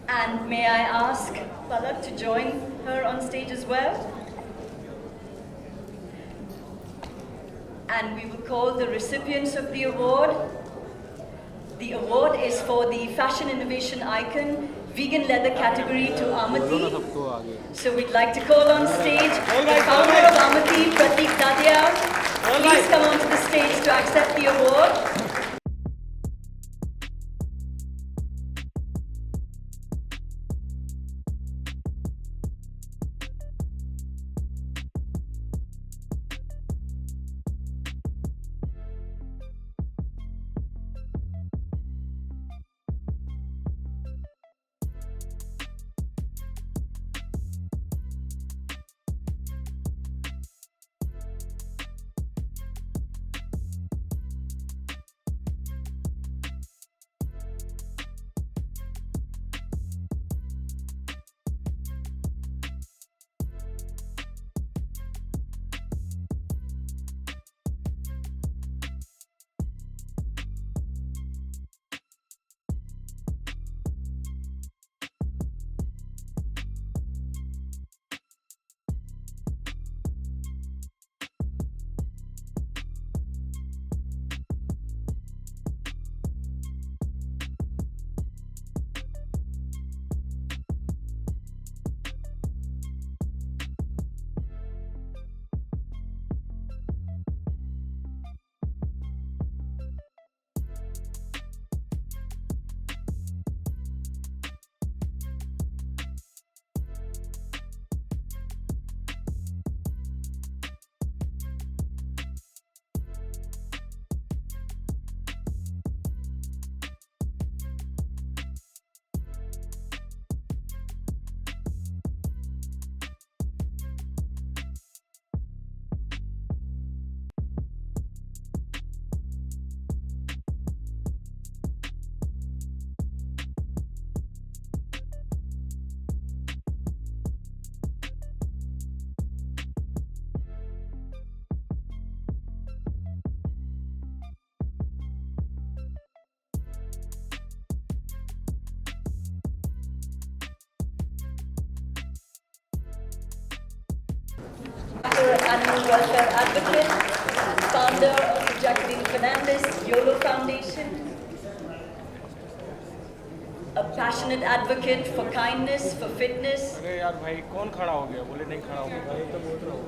And may I ask Palak to join her on stage as well? And we will call the recipients of the award. The award is for the Fashion Innovation Icon, Vegan Leather category to Amati. So we'd like to call on stage the founder of Amati, Pratik Dadia. Please come onto the stage to accept the award. Animal welfare advocate, founder of the Jacqueline Fernandez YOLO Foundation, a passionate advocate for kindness, for fitness.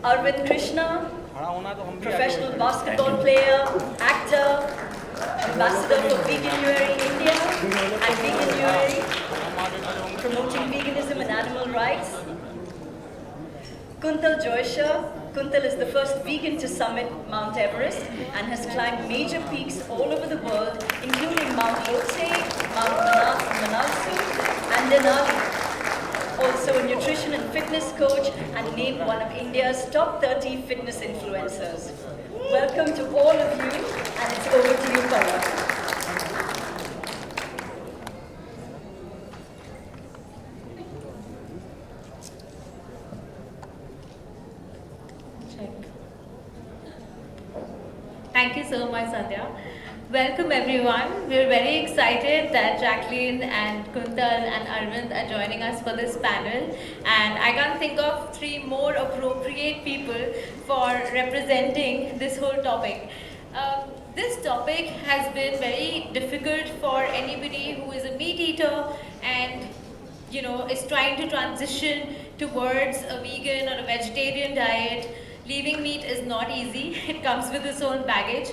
Arvind Krishna, professional basketball player, actor, ambassador for Veganuary India and Veganuary, promoting veganism and animal rights. Kuntal Joysha. Kuntal is the first vegan to summit Mount Everest and has climbed major peaks all over the world, including Mount Lhotse, Mount Manaslu, and Denali. Also a nutrition and fitness coach and named one of India's top 30 fitness influencers. Welcome to all of you, and it's over to you, Palak. Thank you so much, Sandhya. Welcome everyone. We're very excited that Jacqueline and Kuntal and Arvind are joining us for this panel. And I can't think of three more appropriate people for representing this whole topic. This topic has been very difficult for anybody who is a meat eater and is trying to transition towards a vegan or a vegetarian diet. Leaving meat is not easy. It comes with its own baggage.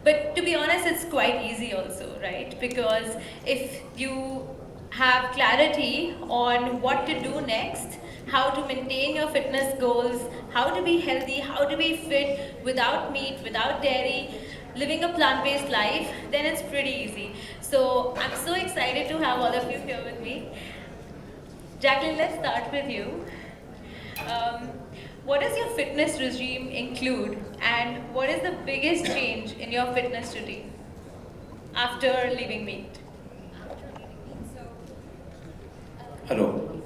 But to be honest, it's quite easy also, right? Because if you have clarity on what to do next, how to maintain your fitness goals, how to be healthy, how to be fit without meat, without dairy, living a plant-based life, then it's pretty easy. So I'm so excited to have all of you here with me. Jacqueline, let's start with you. What does your fitness regime include, and what is the biggest change in your fitness routine after leaving meat? Hello.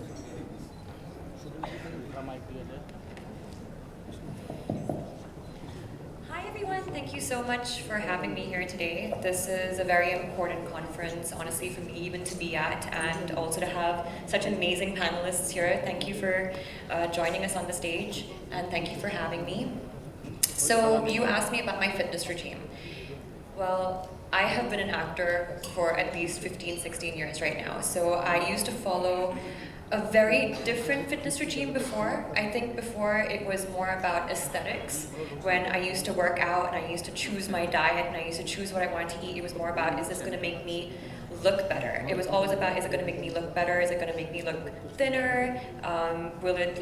Hi everyone, thank you so much for having me here today. This is a very important conference, honestly, for me even to be at, and also to have such amazing panelists here. Thank you for joining us on the stage, and thank you for having me. So you asked me about my fitness regime. Well, I have been an actor for at least 15, 16 years right now. So I used to follow a very different fitness regime before. I think before it was more about aesthetics. When I used to work out and I used to choose my diet and I used to choose what I wanted to eat, it was more about, is this gonna make me look better? It was always about, is it gonna make me look better? Is it gonna make me look thinner? Will it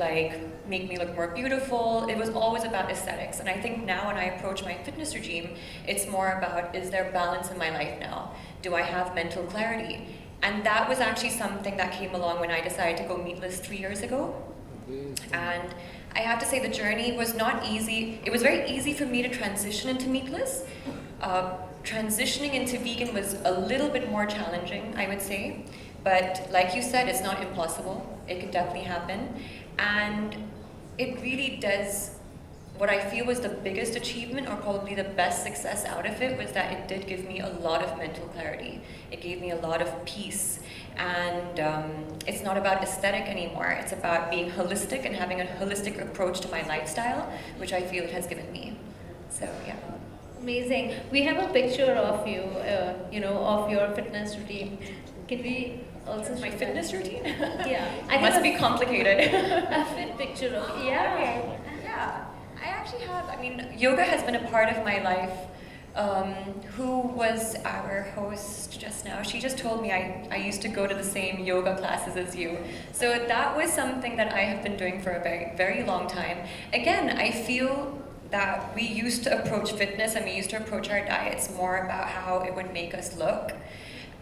make me look more beautiful? It was always about aesthetics. And I think now when I approach my fitness regime, it's more about, is there balance in my life now? Do I have mental clarity? And that was actually something that came along when I decided to go meatless 3 years ago. And I have to say the journey was not easy. It was very easy for me to transition into meatless. Transitioning into vegan was a little bit more challenging, I would say. But like you said, it's not impossible. It could definitely happen. And it really does. What I feel was the biggest achievement, or probably the best success out of it, was that it did give me a lot of mental clarity. It gave me a lot of peace. And it's not about aesthetic anymore. It's about being holistic and having a holistic approach to my lifestyle, which I feel it has given me. So, yeah. Amazing. We have a picture of you, of your fitness routine. Can we also My show fitness that? routine? Yeah. It must be complicated. A fit picture of, yeah. Okay. Yeah. I actually have, yoga has been a part of my life. Who was our host just now? She just told me I used to go to the same yoga classes as you. So that was something that I have been doing for a very, very long time. Again, I feel that we used to approach fitness and we used to approach our diets more about how it would make us look.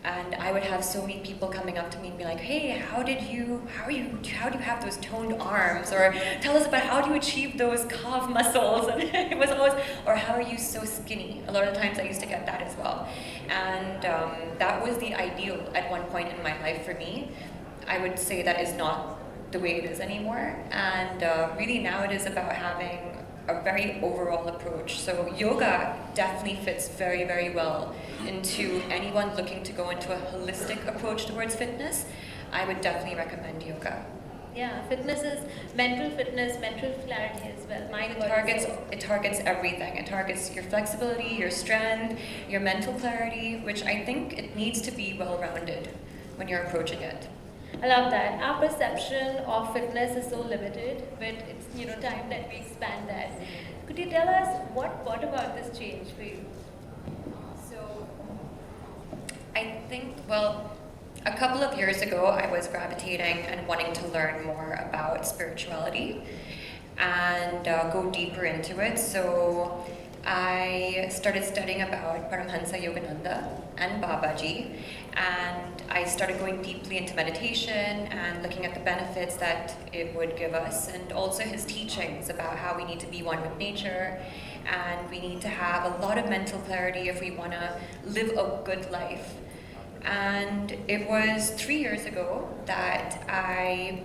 And I would have so many people coming up to me and be like, hey, how do you have those toned arms? Or tell us about how do you achieve those calf muscles? And it was always, or how are you so skinny? A lot of times I used to get that as well. And that was the ideal at one point in my life for me. I would say that is not the way it is anymore. And really now it is about having a very overall approach. So yoga definitely fits very, very well into anyone looking to go into a holistic approach towards fitness. I would definitely recommend yoga. Yeah, fitness is mental fitness, mental clarity as well. It targets everything. It targets your flexibility, your strength, your mental clarity, which I think it needs to be well-rounded when you're approaching it. I love that. Our perception of fitness is so limited, but it's time that we expand that. Could you tell us what brought about this change for you? So, I think, a couple of years ago, I was gravitating and wanting to learn more about spirituality and go deeper into it. So I started studying about Paramhansa Yogananda and Babaji, and I started going deeply into meditation and looking at the benefits that it would give us, and also his teachings about how we need to be one with nature and we need to have a lot of mental clarity if we want to live a good life. And it was 3 years ago that I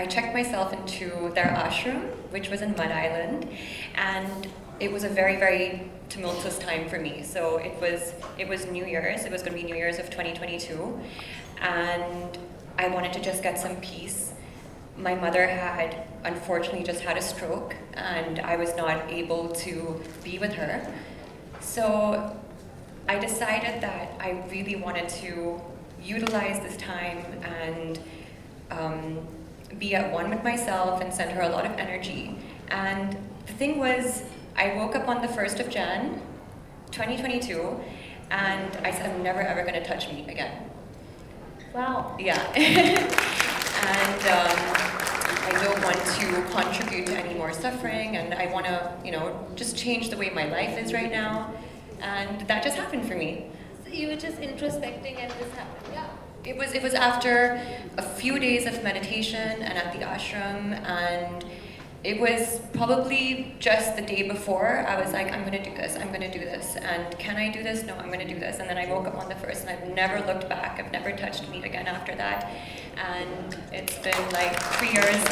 checked myself into their ashram, which was in Mud Island, and it was a very, very tumultuous time for me. So it was New Year's. It was going to be New Year's of 2022, and I wanted to just get some peace. My mother had unfortunately just had a stroke, and I was not able to be with her. So I decided that I really wanted to utilize this time and be at one with myself and send her a lot of energy. And the thing was, I woke up on the 1st of Jan, 2022, and I said, I'm never ever gonna touch meat again. Wow. Yeah. And I don't want to contribute to any more suffering, and I wanna, just change the way my life is right now. And that just happened for me. So you were just introspecting and this happened? Yeah. It was after a few days of meditation and at the ashram, and it was probably just the day before I was like, I'm gonna do this, and can I do this? No, I'm gonna do this. And then I woke up on the 1st and I've never looked back. I've never touched meat again after that. And it's been like 3 years.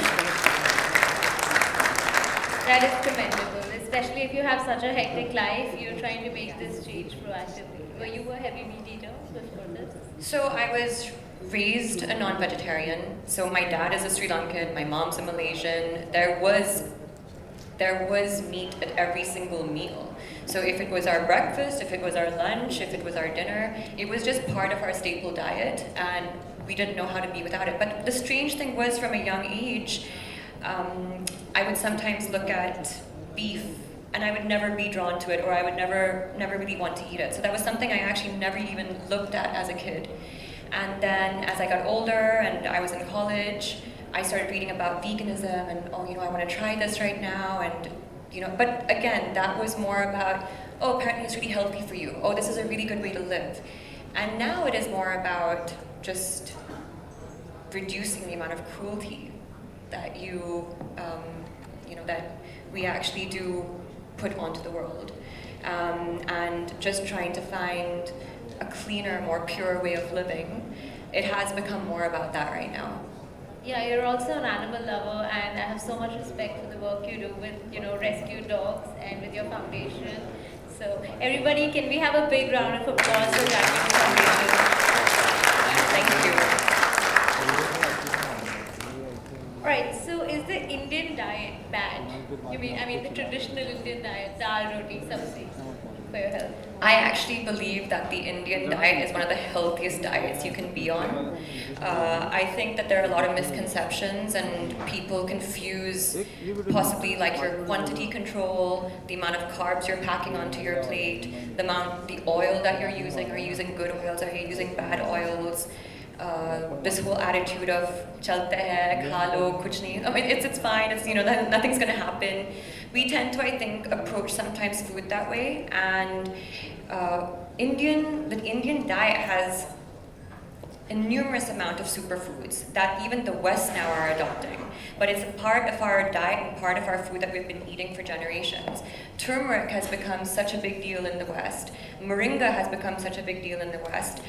That is commendable, especially if you have such a hectic life, you're trying to make this change proactively. Were you a heavy meat eater before this? So I was raised a non-vegetarian. So my dad is a Sri Lankan, my mom's a Malaysian. There was meat at every single meal. So if it was our breakfast, if it was our lunch, if it was our dinner, it was just part of our staple diet, and we didn't know how to be without it. But the strange thing was, from a young age, I would sometimes look at beef and I would never be drawn to it, or I would never really want to eat it. So that was something I actually never even looked at as a kid. And then as I got older and I was in college, I started reading about veganism and, I want to try this right now, and but again, that was more about, apparently it's really healthy for you. This is a really good way to live. And now it is more about just reducing the amount of cruelty that that we actually do put onto the world, and just trying to find a cleaner, more pure way of living. It has become more about that right now. Yeah, you're also an animal lover, and I have so much respect for the work you do with, rescue dogs and with your foundation. So everybody, can we have a big round of applause for Jacqueline Foundation? Thank you. Alright, so is the Indian diet bad? I mean the traditional Indian diet, dal, roti, sabzi, for your health? I actually believe that the Indian diet is one of the healthiest diets you can be on. I think that there are a lot of misconceptions, and people confuse possibly like your quantity control, the amount of carbs you're packing onto your plate, the oil that you're using. Are you using good oils? Are you using bad oils? This whole attitude of chalte hai, kha lo, kuch nahi. I mean, it's fine. It's nothing's gonna happen. We tend to, I think, approach sometimes food that way, and the Indian diet has a numerous amount of superfoods that even the West now are adopting. But it's a part of our diet and part of our food that we've been eating for generations. Turmeric has become such a big deal in the West. Moringa has become such a big deal in the West.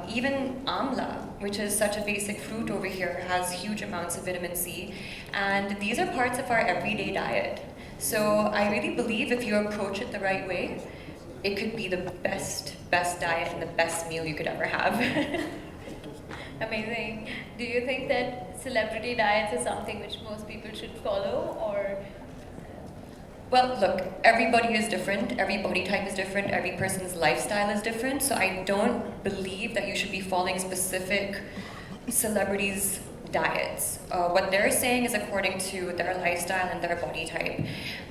Even amla, which is such a basic fruit over here, has huge amounts of vitamin C. And these are parts of our everyday diet. So I really believe if you approach it the right way, it could be the best diet and the best meal you could ever have. Amazing. Do you think that celebrity diets is something which most people should follow, or? Well, look, everybody is different, every body type is different, every person's lifestyle is different, so I don't believe that you should be following specific celebrities' diets. What they're saying is according to their lifestyle and their body type.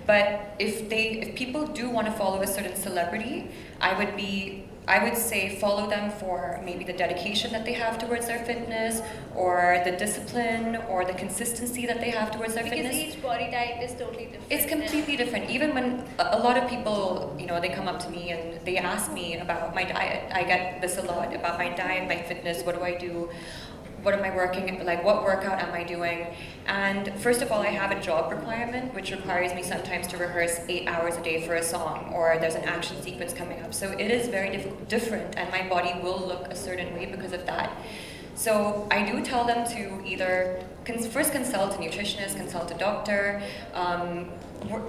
But if people do want to follow a certain celebrity, I would say follow them for maybe the dedication that they have towards their fitness, or the discipline, or the consistency that they have towards their fitness. Because each body type is totally different. It's completely different. Even when a lot of people, they come up to me and they ask me about my diet. I get this a lot about my diet, my fitness, what do I do? What am I working, what workout am I doing? And first of all, I have a job requirement, which requires me sometimes to rehearse 8 hours a day for a song, or there's an action sequence coming up. So it is very different, and my body will look a certain way because of that. So I do tell them to either first consult a nutritionist, consult a doctor.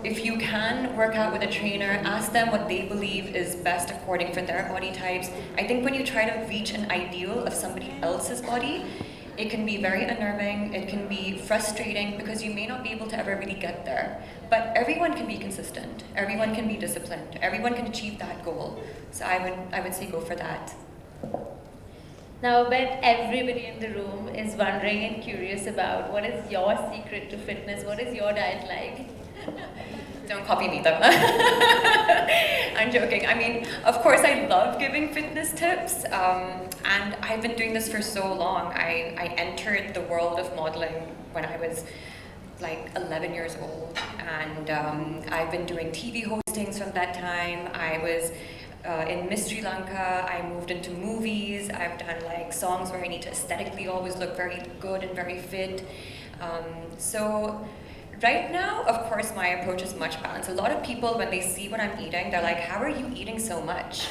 If you can work out with a trainer, ask them what they believe is best according for their body types. I think when you try to reach an ideal of somebody else's body, it can be very unnerving, it can be frustrating, because you may not be able to ever really get there. But everyone can be consistent, everyone can be disciplined, everyone can achieve that goal. So I would say go for that. Now I bet everybody in the room is wondering and curious about what is your secret to fitness, what is your diet like? Don't copy me though. I'm joking. I mean, of course I love giving fitness tips, and I've been doing this for so long. I entered the world of modeling when I was like 11 years old, and I've been doing TV hostings from that time. I was in Miss Sri Lanka. I moved into Moviez. I've done like songs where I need to aesthetically always look very good and very fit. So right now, of course, my approach is much balanced. A lot of people, when they see what I'm eating, they're like, how are you eating so much?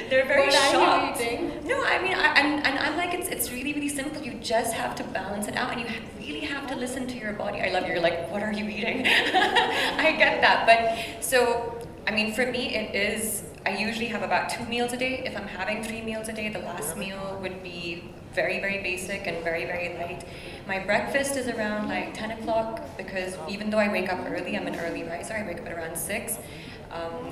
They're very What are you shocked. eating? No, I mean, and I'm like, it's really, really simple. You just have to balance it out, and you really have to listen to your body. I love you're like, what are you eating? I get that, but so, I mean, for me, it is, I usually have about 2 meals a day. If I'm having 3 meals a day, the last meal would be very, very basic and very, very light. My breakfast is around like 10 o'clock because even though I wake up early, I'm an early riser, I wake up at around 6.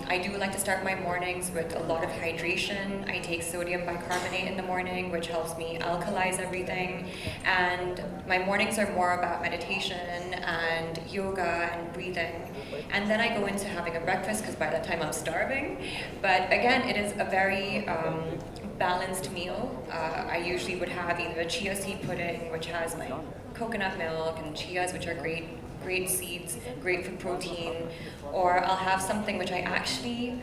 I do like to start my mornings with a lot of hydration. I take sodium bicarbonate in the morning, which helps me alkalize everything. And my mornings are more about meditation and yoga and breathing. And then I go into having a breakfast because by that time I'm starving. But again, it is a very balanced meal. I usually would have either a chia seed pudding, which has my coconut milk and chias, which are great seeds, great for protein, or I'll have something which I actually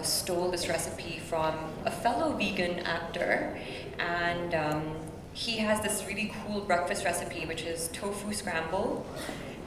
stole this recipe from a fellow vegan actor, and he has this really cool breakfast recipe which is tofu scramble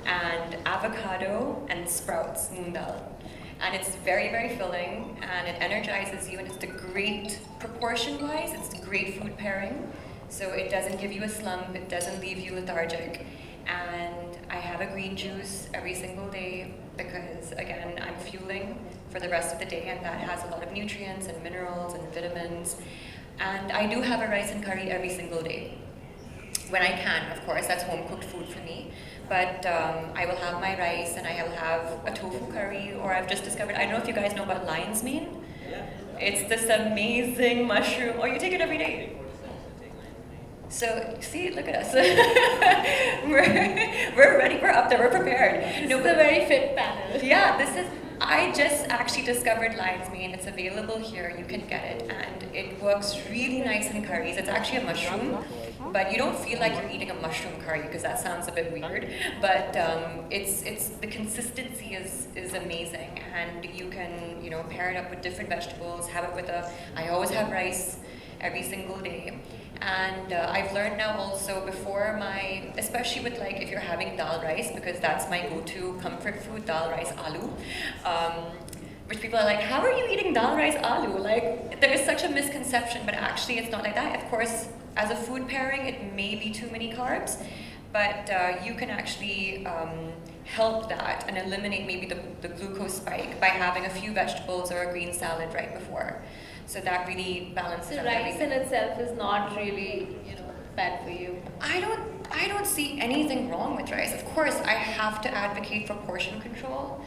and avocado and sprouts, moong dal. And it's very, very filling, and it energizes you, and it's the great, proportion-wise, it's the great food pairing. So it doesn't give you a slump, it doesn't leave you lethargic. And I have a green juice every single day because, again, I'm fueling for the rest of the day, and that has a lot of nutrients and minerals and vitamins. And I do have a rice and curry every single day. When I can, of course, that's home-cooked food for me. But I will have my rice and I will have a tofu curry, or I've just discovered, I don't know if you guys know about lion's mane. It's this amazing mushroom. Oh, you take it every day. So, see, look at us. we're ready, we're up there, we're prepared. This is a very fit panel. Yeah, I just actually discovered lion's mane. It's available here, you can get it, and it works really nice in curries. It's actually a mushroom, but you don't feel like you're eating a mushroom curry because that sounds a bit weird. But it's the consistency is amazing, and you can pair it up with different vegetables. Have it with I always have rice every single day. And I've learned now also before especially with like if you're having dal rice, because that's my go-to comfort food, dal rice aloo, which people are like, how are you eating dal rice aloo? Like, there is such a misconception, but actually it's not like that. Of course, as a food pairing, it may be too many carbs, but you can actually help that and eliminate maybe the glucose spike by having a few vegetables or a green salad right before. So that really balances So out rice everything. in itself is not really, bad for you. I don't see anything wrong with rice. Of course, I have to advocate for portion control.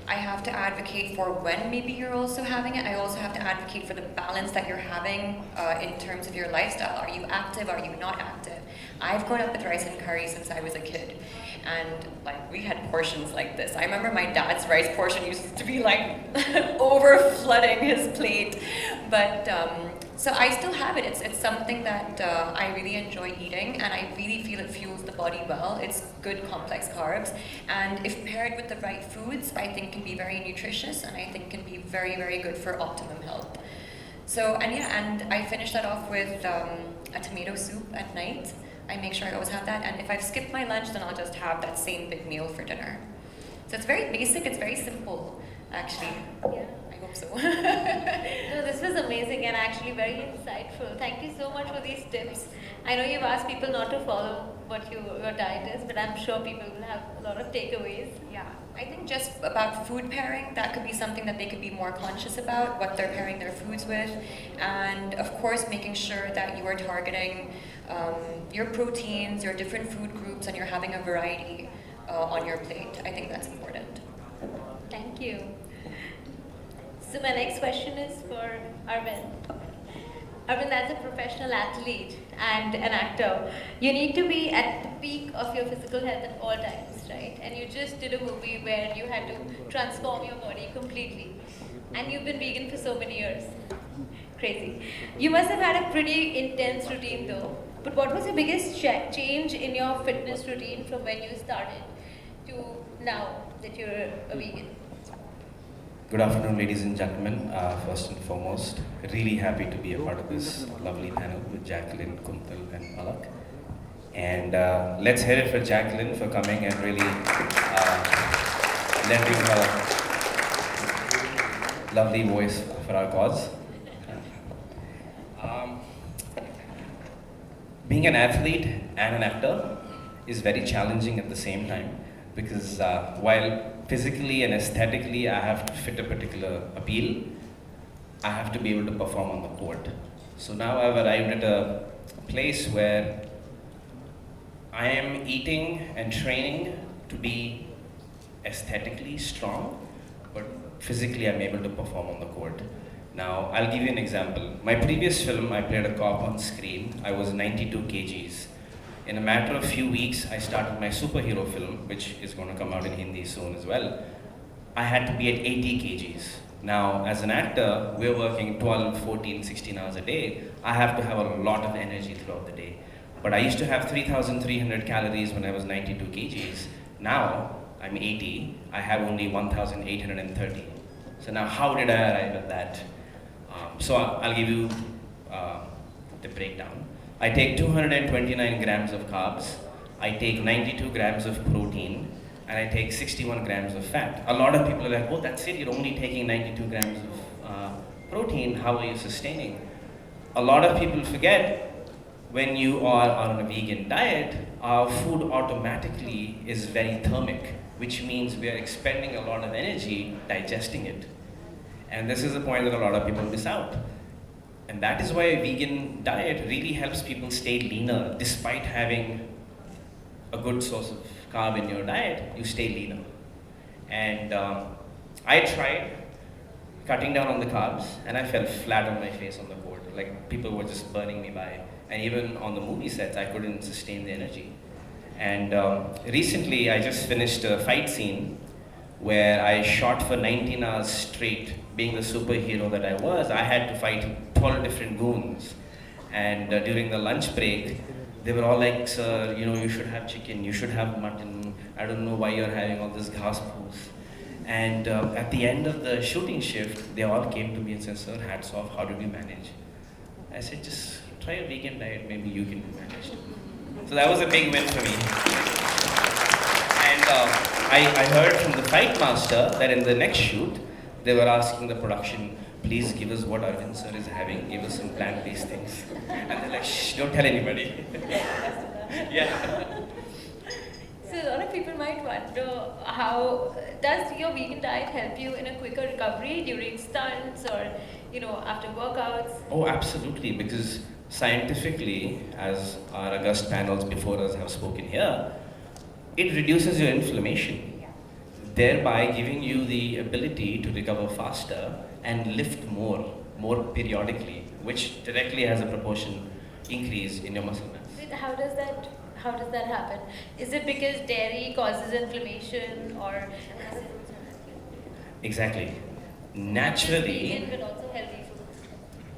I have to advocate for when maybe you're also having it. I also have to advocate for the balance that you're having in terms of your lifestyle. Are you active? Are you not active? I've grown up with rice and curry since I was a kid. And like we had portions like this. I remember my dad's rice portion used to be like over flooding his plate. But so I still have it. It's something that I really enjoy eating, and I really feel it fuels the body well. It's good complex carbs, and if paired with the right foods, I think can be very nutritious, and I think can be very, very good for optimum health. So, and I finish that off with a tomato soup at night. I make sure I always have that, and if I've skipped my lunch, then I'll just have that same big meal for dinner. So it's very basic, it's very simple, actually. Yeah. I hope so. No, this was amazing and actually very insightful. Thank you so much for these tips. I know you've asked people not to follow what your diet is, but I'm sure people will have a lot of takeaways. Yeah, I think just about food pairing, that could be something that they could be more conscious about, what they're pairing their foods with. And of course, making sure that you are targeting your proteins, your different food groups, and you're having a variety on your plate. I think that's important. Thank you. So my next question is for Arvind. Arvind, as a professional athlete and an actor, you need to be at the peak of your physical health at all times, right? And you just did a movie where you had to transform your body completely. And you've been vegan for so many years. Crazy. You must have had a pretty intense routine though. But what was your biggest change in your fitness routine from when you started to now that you're a vegan? Good afternoon, ladies and gentlemen. First and foremost, really happy to be a part of this lovely panel with Jacqueline, Kuntal, and Palak. And let's hear it for Jacqueline for coming and really lending her lovely voice for our cause. Um, Being an athlete and an actor is very challenging at the same time because while physically and aesthetically I have to fit a particular appeal, I have to be able to perform on the court. So now I've arrived at a place where I am eating and training to be aesthetically strong, but physically I'm able to perform on the court. Now, I'll give you an example. My previous film, I played a cop on screen. I was 92 kgs. In a matter of few weeks, I started my superhero film, which is going to come out in Hindi soon as well. I had to be at 80 kgs. Now, as an actor, we're working 12, 14, 16 hours a day. I have to have a lot of energy throughout the day. But I used to have 3,300 calories when I was 92 kgs. Now, I'm 80, I have only 1,830. So now how did I arrive at that? So I'll give you the breakdown. I take 229 grams of carbs, I take 92 grams of protein, and I take 61 grams of fat. A lot of people are like, oh, that's it, you're only taking 92 grams of protein, how are you sustaining? A lot of people forget when you are on a vegan diet, our food automatically is very thermic, which means we are expending a lot of energy digesting it. And this is the point that a lot of people miss out. And that is why a vegan diet really helps people stay leaner. Despite having a good source of carb in your diet, you stay leaner. And I tried cutting down on the carbs, and I fell flat on my face on the board. Like, people were just burning me by. And even on the movie sets, I couldn't sustain the energy. And recently, I just finished a fight scene where I shot for 19 hours straight. Being the superhero that I was, I had to fight 12 different goons. And during the lunch break, they were all like, sir, you know, you should have chicken, you should have mutton. I don't know why you're having all this ghas poos. And at the end of the shooting shift, they all came to me and said, sir, hats off, how did you manage? I said, just try a vegan diet, maybe you can manage. So that was a big win for me. And I heard from the fight master that in the next shoot, they were asking the production, please give us what Arvind sir is having, give us some plant-based things. And they're like, shh, don't tell anybody. Yeah. So a lot of people might wonder, how does your vegan diet help you in a quicker recovery during stunts or, you know, after workouts? Oh, absolutely, because scientifically, as our august panels before us have spoken here, it reduces your inflammation, thereby giving you the ability to recover faster and lift more periodically, which directly has a proportion increase in your muscle mass. How does that happen? Is it because dairy causes inflammation, or Exactly. Naturally. vegan but also healthy foods?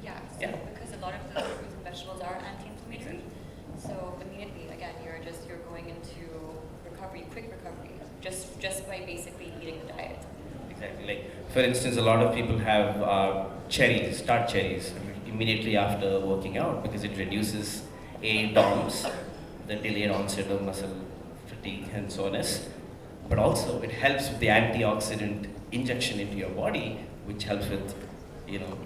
Yeah, so Yeah. because a lot of the fruits and vegetables are anti-inflammatory. So immediately, again, you're going into recovery, quick recovery, just by basically eating the diet. Exactly. Like, for instance, a lot of people have start cherries immediately after working out because it reduces DOMS, the delayed onset of muscle fatigue and soreness, but also it helps with the antioxidant injection into your body, which helps with,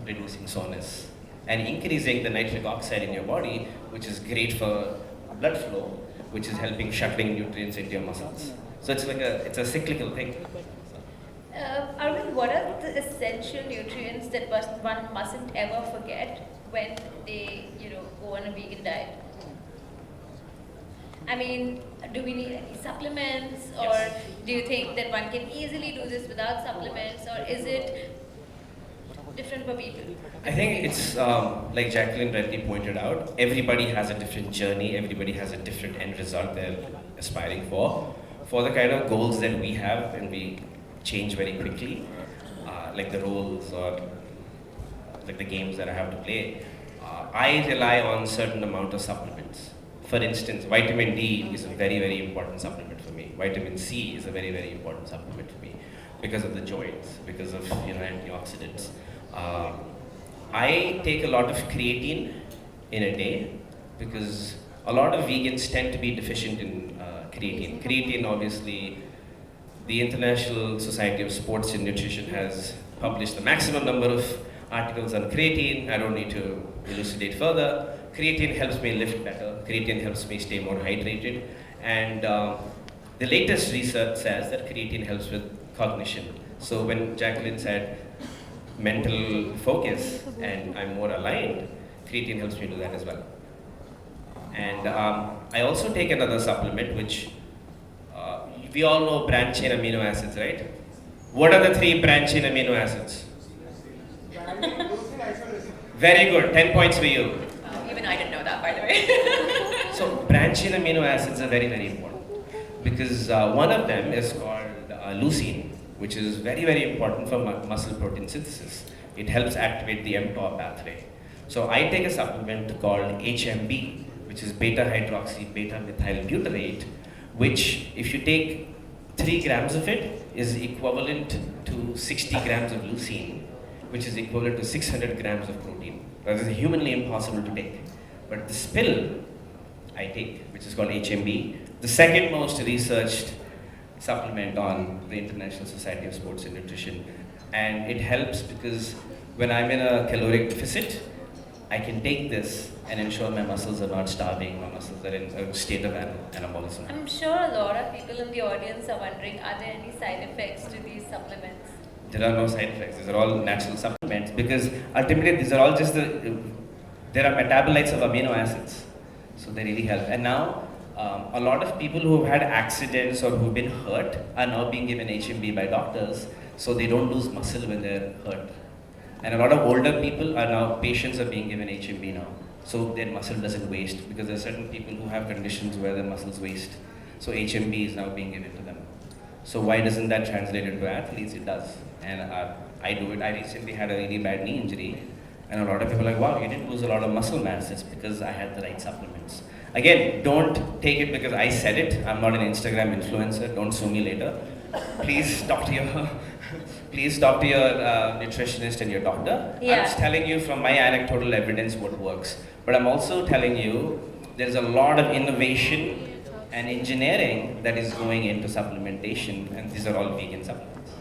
reducing soreness and increasing the nitric oxide in your body, which is great for blood flow, which is helping shuttling nutrients into your muscles. So it's a cyclical thing. Arvind, what are the essential nutrients that one mustn't ever forget when they, go on a vegan diet? I mean, do we need any supplements, or Yes. do you think that one can easily do this without supplements, or is it different for people? I think it's like Jacqueline rightly pointed out, everybody has a different journey, everybody has a different end result they're aspiring for. For the kind of goals that we have, and we change very quickly, like the roles or like the games that I have to play, I rely on certain amount of supplements. For instance, vitamin D is a very, very important supplement for me. Vitamin C is a very, very important supplement for me because of the joints, because of antioxidants. I take a lot of creatine in a day because a lot of vegans tend to be deficient in creatine. Creatine, obviously, the International Society of Sports and Nutrition has published the maximum number of articles on creatine. I don't need to elucidate further. Creatine helps me lift better. Creatine helps me stay more hydrated. And the latest research says that creatine helps with cognition. So when Jacqueline said mental focus and I'm more aligned, creatine helps me do that as well. And I also take another supplement which we all know branch chain amino acids, right? What are the 3 branch chain amino acids? Very good, 10 points for you. Even I didn't know that, by the way. So branch chain amino acids are very, very important because one of them is called leucine, which is very, very important for muscle protein synthesis. It helps activate the mTOR pathway. So I take a supplement called HMB, which is beta hydroxy beta methyl butyrate, which if you take 3 grams of it is equivalent to 60 grams of leucine, which is equivalent to 600 grams of protein. That is humanly impossible to take. But this pill I take, which is called HMB, the second most researched supplement on the International Society of Sports and Nutrition. And it helps because when I'm in a caloric deficit, I can take this and ensure my muscles are not starving, my muscles are in a state of anabolism. I'm sure a lot of people in the audience are wondering, are there any side effects to these supplements? There are no side effects. These are all natural supplements because ultimately these are all just there are metabolites of amino acids. So they really help. And now a lot of people who have had accidents or who've been hurt are now being given HMB by doctors so they don't lose muscle when they're hurt. And a lot of older people are now, patients are being given HMB now. So their muscle doesn't waste because there are certain people who have conditions where their muscles waste. So HMB is now being given to them. So why doesn't that translate into athletes? It does. And I do it. I recently had a really bad knee injury. And a lot of people are like, wow, you didn't lose a lot of muscle mass. It's because I had the right supplements. Again, don't take it because I said it. I'm not an Instagram influencer. Don't sue me later. Please talk to your nutritionist and your doctor. Yeah. I'm just telling you from my anecdotal evidence what works. But I'm also telling you there's a lot of innovation and engineering that is going into supplementation, and these are all vegan supplements.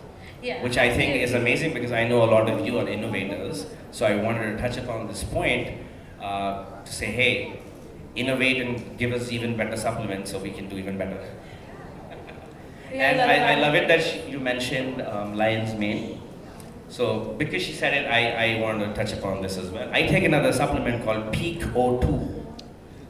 Yeah. Which I think is amazing because I know a lot of you are innovators. So I wanted to touch upon this point to say, hey, innovate and give us even better supplements so we can do even better. And I love it that you mentioned lion's mane. So because she said it, I wanted to touch upon this as well. I take another supplement called Peak O2.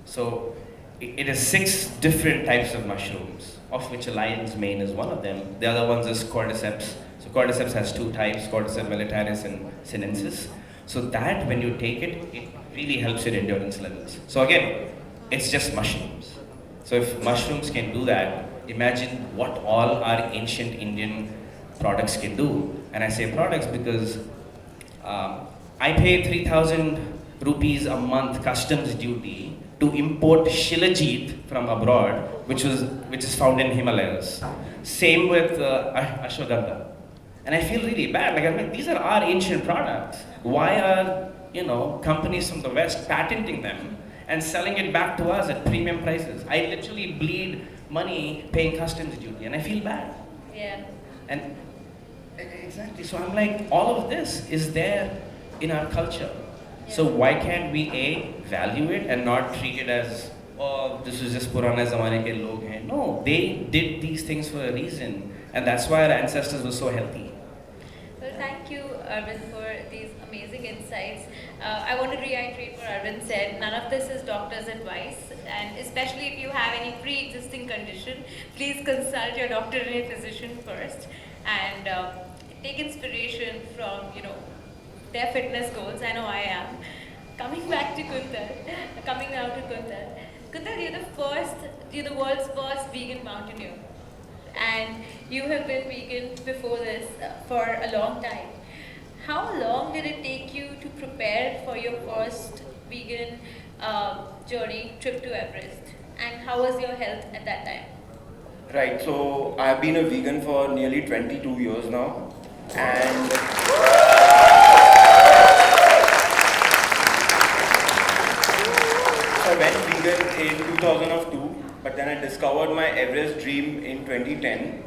So it is 6 different types of mushrooms, of which a lion's mane is one of them. The other ones is cordyceps. So cordyceps has 2 types, cordyceps militaris and sinensis. So that when you take it, it really helps your endurance levels. So again, it's just mushrooms. So if mushrooms can do that, imagine what all our ancient Indian products can do. And I say products because I pay 3,000 rupees a month customs duty to import Shilajit from abroad, which is found in Himalayas. Same with ashwagandha. And I feel really bad. Like, I mean, these are our ancient products. Why are companies from the West patenting them and selling it back to us at premium prices? I literally bleed money paying customs duty, and I feel bad. Yeah. And exactly. So I'm like, all of this is there in our culture. Yeah. So why can't we value it and not treat it as, oh, this is just purana zamane ke log hain? No, they did these things for a reason, and that's why our ancestors were so healthy. Well, thank you, Arvind, for these amazing insights. I want to reiterate what Arvind said. None of this is doctor's advice, and especially if you have any pre-existing condition, please consult your doctor and your physician first, and take inspiration from their fitness goals. I know I am. Coming now to Kuntal. Kuntal, you're the world's first vegan mountaineer, and you have been vegan before this for a long time. How long did it take you to prepare for your first vegan trip to Everest? And how was your health at that time? Right, so I've been a vegan for nearly 22 years now, and I went vegan in 2002, but then I discovered my Everest dream in 2010,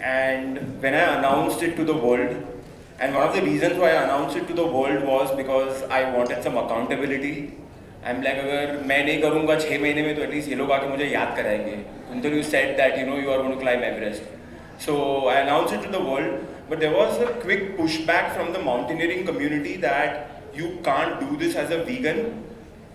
and when I announced it to the world, And one of the reasons why I announced it to the world was because I wanted some accountability. I'm like, अगर मैं नहीं करूँगा 6 महीने में तो at least ये लोग आके मुझे याद कराएंगे. Until you said that you are going to climb Everest. So I announced it to the world, but there was a quick pushback from the mountaineering community that you can't do this as a vegan.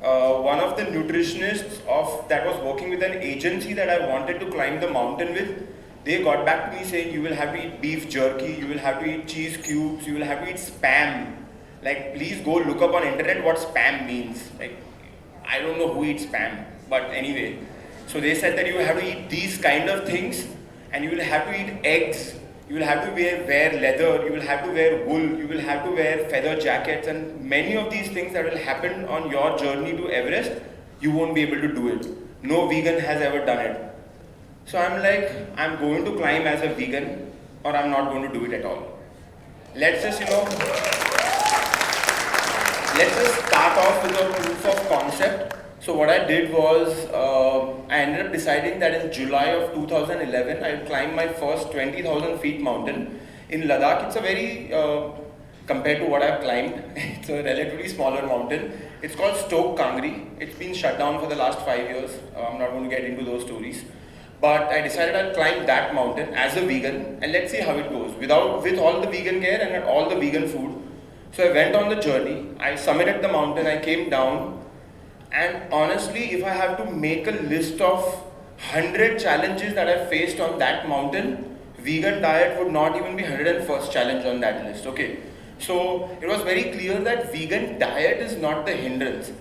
One of the nutritionists that was working with an agency that I wanted to climb the mountain with, they got back to me saying, you will have to eat beef jerky, you will have to eat cheese cubes, you will have to eat spam. Like, please go look up on internet what spam means. Like, I don't know who eats spam, but anyway. So they said that you have to eat these kind of things, and you will have to eat eggs, you will have to wear leather, you will have to wear wool, you will have to wear feather jackets, and many of these things that will happen on your journey to Everest, you won't be able to do it. No vegan has ever done it. So I'm like, I'm going to climb as a vegan, or I'm not going to do it at all. Let's just, let's just start off with a proof of concept. So what I did was, I ended up deciding that in July of 2011, I would climb my first 20,000 feet mountain. In Ladakh, it's a very, compared to what I've climbed, it's a relatively smaller mountain. It's called Stoke Kangri. It's been shut down for the last 5 years. I'm not going to get into those stories. But I decided I'll climb that mountain as a vegan, and let's see how it goes, with all the vegan gear and all the vegan food. So I went on the journey, I summited the mountain, I came down, and honestly, if I have to make a list of 100 challenges that I faced on that mountain, vegan diet would not even be 101st challenge on that list, okay? So it was very clear that vegan diet is not the hindrance.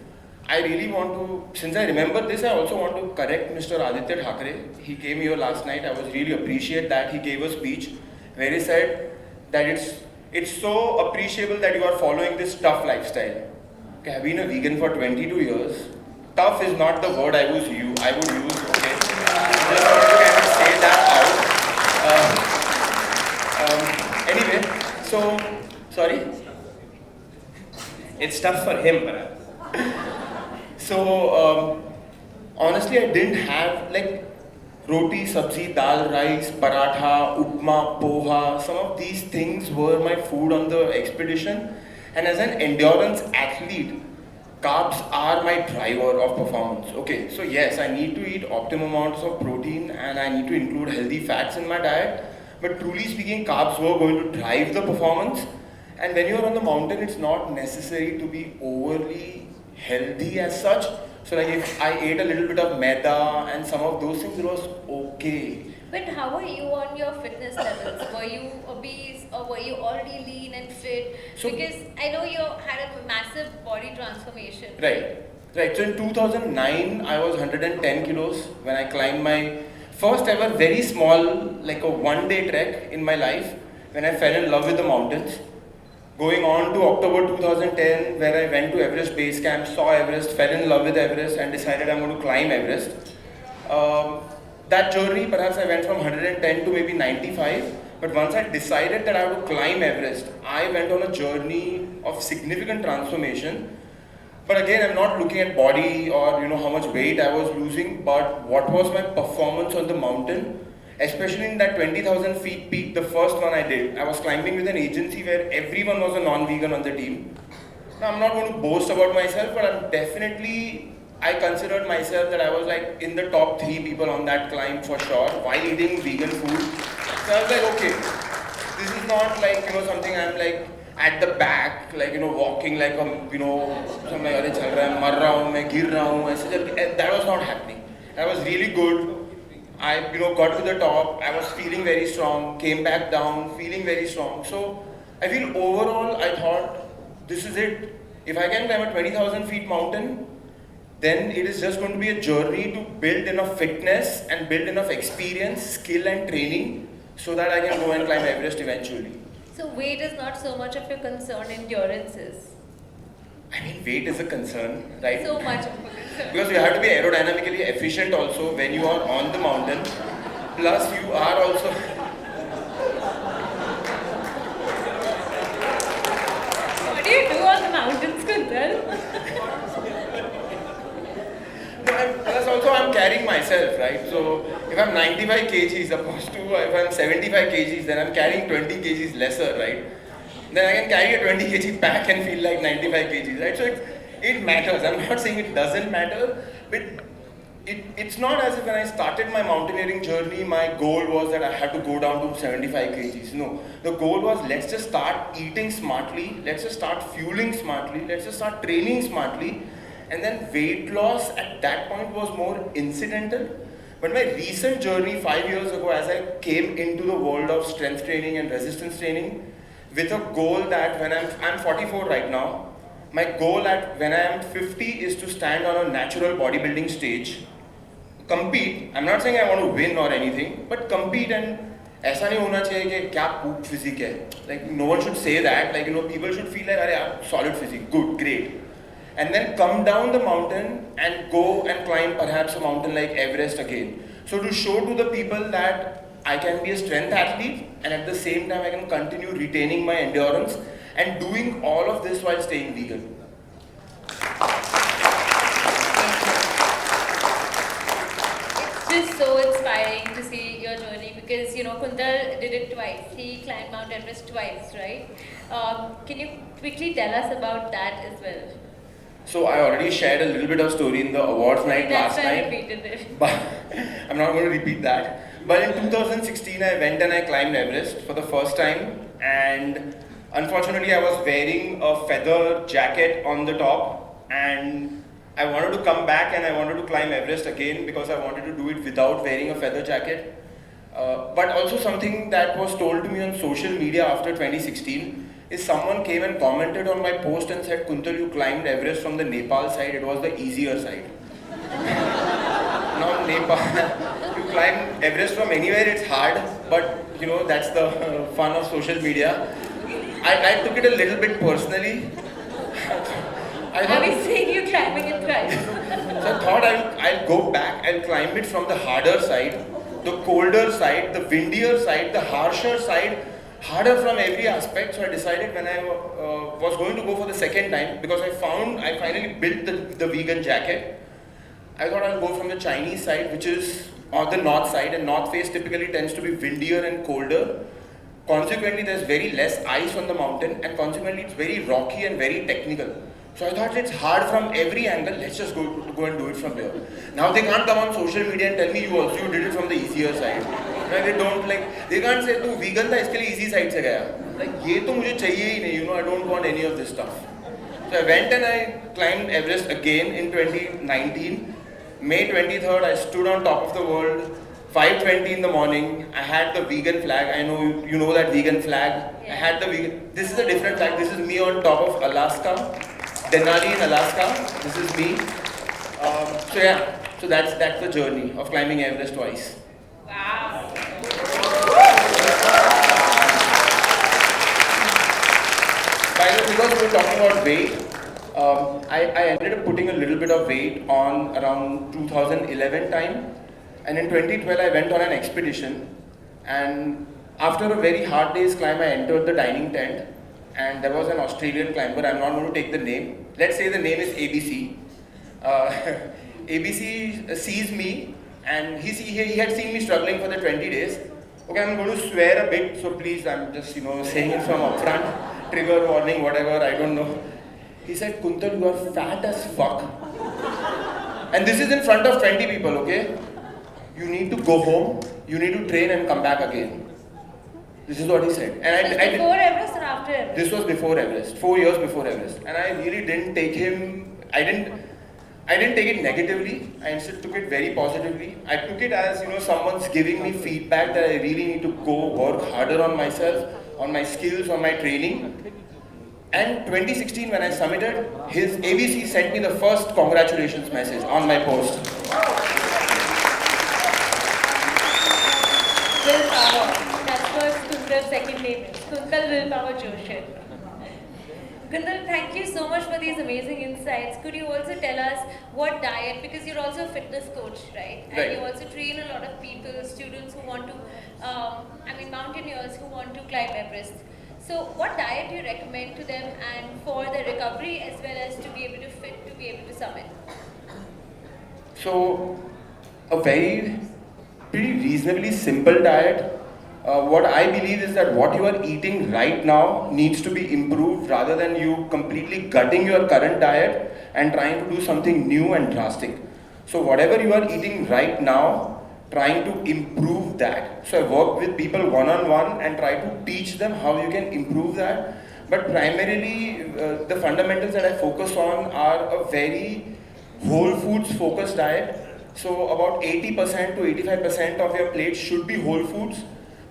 I really want to, since I remember this, I also want to correct Mr. Aditya Thackeray. He came here last night. I was really appreciate that. He gave a speech where he said that it's so appreciable that you are following this tough lifestyle. Okay, I've been a vegan for 22 years. Tough is not the word I would use, okay? Just want to kind of say that out. Anyway, so, sorry? It's tough for him, perhaps. So, honestly, I didn't have like roti, sabzi, dal, rice, paratha, upma, poha. Some of these things were my food on the expedition. And as an endurance athlete, carbs are my driver of performance. Okay, so yes, I need to eat optimum amounts of protein and I need to include healthy fats in my diet. But truly speaking, carbs were going to drive the performance. And when you're on the mountain, it's not necessary to be overly healthy as such. So like if I ate a little bit of maida and some of those things, it was okay. But how were you on your fitness levels? Were you obese or were you already lean and fit? So, because I know you had a massive body transformation. Right. So in 2009, I was 110 kilos when I climbed my first ever very small, like a one-day trek in my life when I fell in love with the mountains. Going on to October 2010, where I went to Everest Base Camp, saw Everest, fell in love with Everest and decided I'm going to climb Everest. That journey, perhaps I went from 110 to maybe 95, but once I decided that I would climb Everest, I went on a journey of significant transformation. But again, I'm not looking at body or how much weight I was losing, but what was my performance on the mountain. Especially in that 20,000 feet peak, the first one I did, I was climbing with an agency where everyone was a non-vegan on the team. Now, I'm not going to boast about myself, but I considered myself that I was like in the top 3 people on that climb for sure, while eating vegan food. So I was like, okay, this is not like, something I'm like at the back, like, walking like, something like, "Arey chal raha hai, mar raha hu, main gir raha hu." That was not happening. I was really good. I got to the top, I was feeling very strong, came back down, feeling very strong. So I feel overall, I thought, this is it. If I can climb a 20,000 feet mountain, then it is just going to be a journey to build enough fitness and build enough experience, skill and training so that I can go and climb Everest eventually. So weight is not so much of a concern, endurance is. I mean, weight is a concern, right? So much of a concern. Because you have to be aerodynamically efficient also when you are on the mountain. Plus, you are also. What do you do on the mountains, Kuntal? Plus, also, I'm carrying myself, right? So, if I'm 95 kgs opposed to if I'm 75 kgs, then I'm carrying 20 kgs lesser, right? then I can carry a 20 kg pack and feel like 95 kgs, right? So it matters. I'm not saying it doesn't matter, but it's not as if when I started my mountaineering journey, my goal was that I had to go down to 75 kgs. No, the goal was let's just start eating smartly, let's just start fueling smartly, let's just start training smartly, and then weight loss at that point was more incidental. But my recent journey 5 years ago, as I came into the world of strength training and resistance training, with a goal that when I'm 44 right now, my goal at when I am 50 is to stand on a natural bodybuilding stage, compete. I'm not saying I want to win or anything, but compete. And ऐसा नहीं होना चाहिए कि क्या poop physique है. Like no one should say that. Like people should feel like अरे यार solid physique, good, great. And then come down the mountain and go and climb perhaps a mountain like Everest again. So to show to the people that I can be a strength athlete and at the same time I can continue retaining my endurance and doing all of this while staying vegan. It's just so inspiring to see your journey because Kuntal did it twice. He climbed Mount Everest twice, right? Can you quickly tell us about that as well? So I already shared a little bit of story in the awards night last night. That's why I repeated it. But I'm not going to repeat that. But in 2016 I went and I climbed Everest for the first time, and unfortunately I was wearing a feather jacket on the top, and I wanted to come back and I wanted to climb Everest again because I wanted to do it without wearing a feather jacket. But also something that was told to me on social media after 2016 is someone came and commented on my post and said, Kuntal, you climbed Everest from the Nepal side, it was the easier side. Now Nepal, you climb Everest from anywhere, it's hard, but that's the fun of social media. I took it a little bit personally. Are we seeing you climbing it twice? So I thought I'll go back and climb it from the harder side, the colder side, the windier side, the harsher side, harder from every aspect. So I decided when I was going to go for the second time, because I finally built the vegan jacket, I thought I'll go from the Chinese side, which is on the north side, and north face typically tends to be windier and colder. Consequently, there's very less ice on the mountain, and consequently it's very rocky and very technical. So I thought it's hard from every angle, let's just go and do it from there. Now they can't come on social media and tell me you did it from the easier side. They can't say tu vegan tha iske liye easy side se gaya. Like ye to mujhe chahiye hi nahi, I don't want any of this stuff. So I went and I climbed Everest again in 2019. May 23rd, I stood on top of the world, 5:20 in the morning. I had the vegan flag. I know you know that vegan flag. Yeah. I had the vegan. This is a different flag. This is me on top of Alaska, Denali in Alaska. This is me. So that's the journey of climbing Everest twice. Wow. By the way, because we were talking about weight, I ended up putting a little bit of weight on around 2011 time, and in 2012 I went on an expedition, and after a very hard day's climb I entered the dining tent, and there was an Australian climber. I'm not going to take the name. Let's say the name is ABC. ABC sees me, and he had seen me struggling for the 20 days. Okay, I'm going to swear a bit, so please, I'm just saying it from upfront. Trigger warning, whatever, I don't know. He said, Kuntal, you are fat as fuck. And this is in front of 20 people, okay? You need to go home, you need to train and come back again. This is what he said. And I before Everest or after Everest? This was before Everest, 4 years before Everest. And I really didn't take him, I didn't take it negatively, I instead took it very positively. I took it as, someone's giving me feedback that I really need to go work harder on myself, on my skills, on my training. And 2016 when I submitted, his ABC sent me the first congratulations message on my post. Willpower. That's what Kuntal's second name is. Kuntal Willpower Joshi. Kuntal, thank you so much for these amazing insights. Could you also tell us what diet, because you're also a fitness coach, right? And Right. you also train a lot of people, students who want to, mountaineers who want to climb Everest. So what diet do you recommend to them and for the recovery as well as to be able to fit, to be able to summit? So, a pretty reasonably simple diet What I believe is that what you are eating right now needs to be improved rather than you completely gutting your current diet and trying to do something new and drastic. So whatever you are eating right now, trying to improve that. So I work with people one-on-one and try to teach them how you can improve that. But primarily, the fundamentals that I focus on are a very whole foods focused diet. So about 80% to 85% of your plate should be whole foods,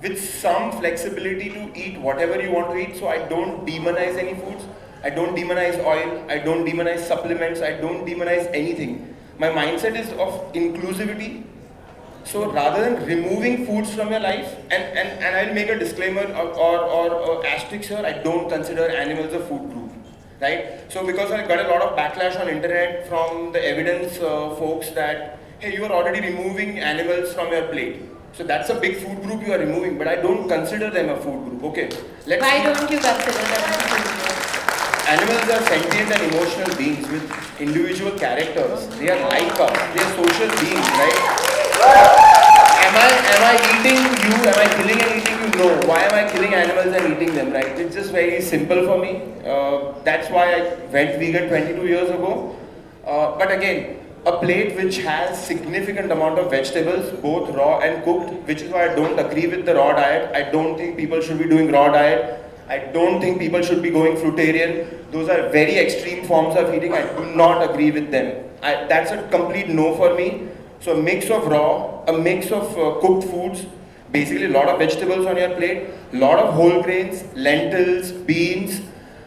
with some flexibility to eat whatever you want to eat. So I don't demonize any foods, I don't demonize oil, I don't demonize supplements, I don't demonize anything. My mindset is of inclusivity. So rather than removing foods from your life, and I'll make a disclaimer or asterisk here, I don't consider animals a food group, right? So because I got a lot of backlash on internet from the evidence folks that, hey, you are already removing animals from your plate. So that's a big food group you are removing, but I don't consider them a food group. Okay, Why don't you consider them as food group? Animals are sentient and emotional beings with individual characters. They are like us. They are social beings, right? Am I eating you? Am I killing and eating you? No. Why am I killing animals and eating them, right? It's just very simple for me. That's why I went vegan 22 years ago. But again, a plate which has significant amount of vegetables, both raw and cooked, which is why I don't agree with the raw diet. I don't think people should be doing raw diet. I don't think people should be going fruitarian. Those are very extreme forms of eating. I do not agree with them. That's a complete no for me. So a mix of raw, a mix of cooked foods, basically a lot of vegetables on your plate, a lot of whole grains, lentils, beans,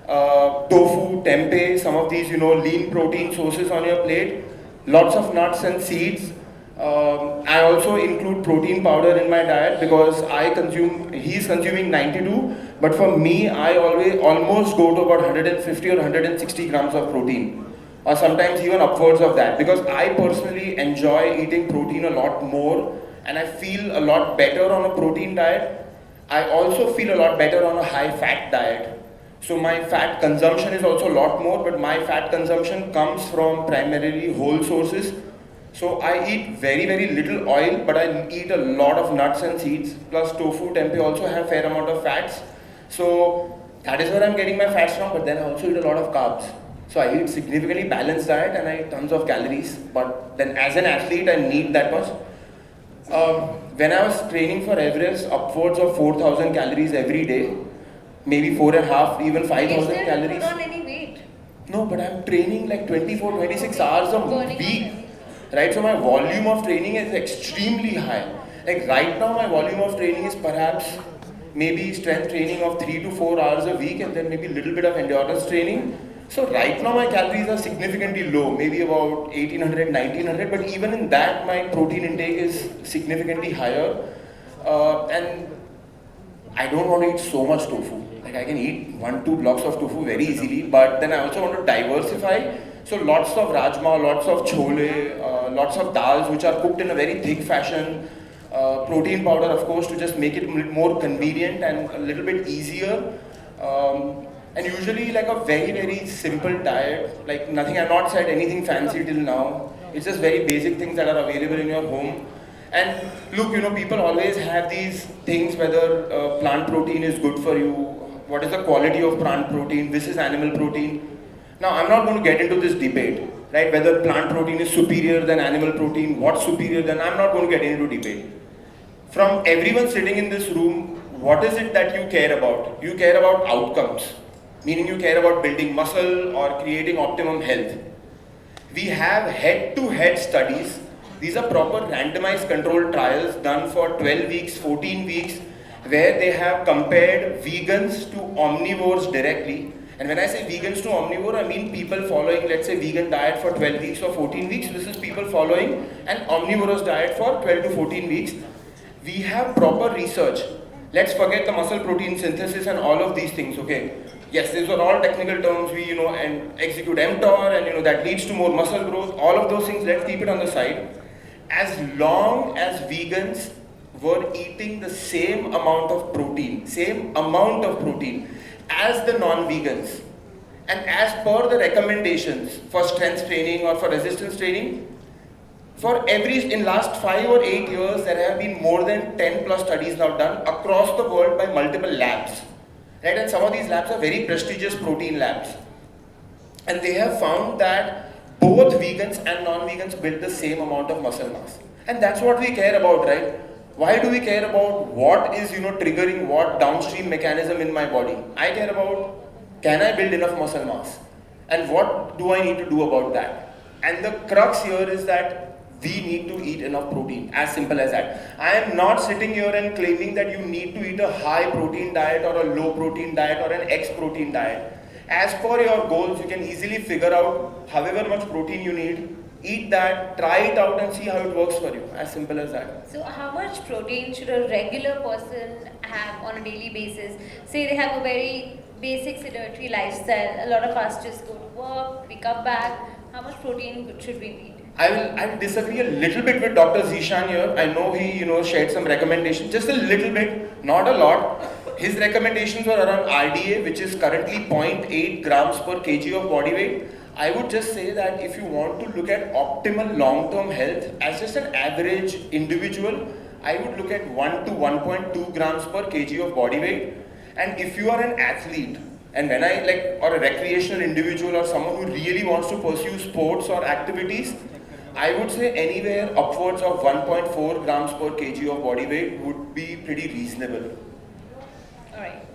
tofu, tempeh, some of these, lean protein sources on your plate, lots of nuts and seeds. I also include protein powder in my diet because he's consuming 92, but for me, I almost go to about 150 or 160 grams of protein, or sometimes even upwards of that, because I personally enjoy eating protein a lot more, and I feel a lot better on a protein diet. I also feel a lot better on a high fat diet. So my fat consumption is also a lot more, but my fat consumption comes from primarily whole sources. So I eat very, very little oil, but I eat a lot of nuts and seeds, plus tofu, tempeh also have fair amount of fats. So that is where I'm getting my fats from, but then I also eat a lot of carbs. So I eat significantly balanced diet and I eat tons of calories, but then as an athlete, I need that much. When I was training for Everest, upwards of 4,000 calories every day, maybe 4.5, even 5,000 calories. You put on any weight? No, but I'm training like 24, 26 hours a Burning week. on Right, so my volume of training is extremely high. Like right now, my volume of training is perhaps maybe strength training of 3 to 4 hours a week, and then maybe a little bit of endurance training. So right now, my calories are significantly low, maybe about 1800, 1900, but even in that, my protein intake is significantly higher. And I don't want to eat so much tofu. Like I can eat 1-2 blocks of tofu very easily, but then I also want to diversify. So lots of rajma, lots of chole, lots of dals which are cooked in a very thick fashion. Protein powder, of course, to just make it more convenient and a little bit easier. And usually like a very, very simple diet, like nothing, I've not said anything fancy till now. It's just very basic things that are available in your home. And look, people always have these things whether plant protein is good for you, what is the quality of plant protein, this is animal protein. Now, I'm not going to get into this debate, right? Whether plant protein is superior than animal protein, what's superior than, I'm not going to get into debate. From everyone sitting in this room, what is it that you care about? You care about outcomes, meaning you care about building muscle or creating optimum health. We have head-to-head studies. These are proper randomized controlled trials done for 12 weeks, 14 weeks, where they have compared vegans to omnivores directly. And when I say vegans to omnivore, I mean people following, let's say, vegan diet for 12 weeks or 14 weeks. This is people following an omnivorous diet for 12 to 14 weeks. We have proper research. Let's forget the muscle protein synthesis and all of these things, okay? Yes, these are all technical terms. We, and execute mTOR and, that leads to more muscle growth. All of those things, let's keep it on the side. As long as vegans were eating the same amount of protein as the non-vegans, and as per the recommendations for strength training or for resistance training, In last 5 or 8 years, there have been more than 10 plus studies now done across the world by multiple labs. Right? And some of these labs are very prestigious protein labs. And they have found that both vegans and non-vegans build the same amount of muscle mass. And that's what we care about, right? Why do we care about what is, triggering what downstream mechanism in my body? I care about, can I build enough muscle mass? And what do I need to do about that? And the crux here is that we need to eat enough protein, as simple as that. I am not sitting here and claiming that you need to eat a high protein diet or a low protein diet or an X protein diet. As per your goals, you can easily figure out however much protein you need, eat that, try it out and see how it works for you, as simple as that. So how much protein should a regular person have on a daily basis? Say they have a very basic sedentary lifestyle, a lot of us just go to work, we come back, how much protein should we eat? I will disagree a little bit with Dr. Zishan here. I know he shared some recommendations, just a little bit, not a lot. His recommendations were around RDA, which is currently 0.8 grams per kg of body weight. I would just say that if you want to look at optimal long-term health as just an average individual, I would look at 1 to 1.2 grams per kg of body weight. And if you are an athlete, and or a recreational individual or someone who really wants to pursue sports or activities, I would say anywhere upwards of 1.4 grams per kg of body weight would be pretty reasonable. Alright.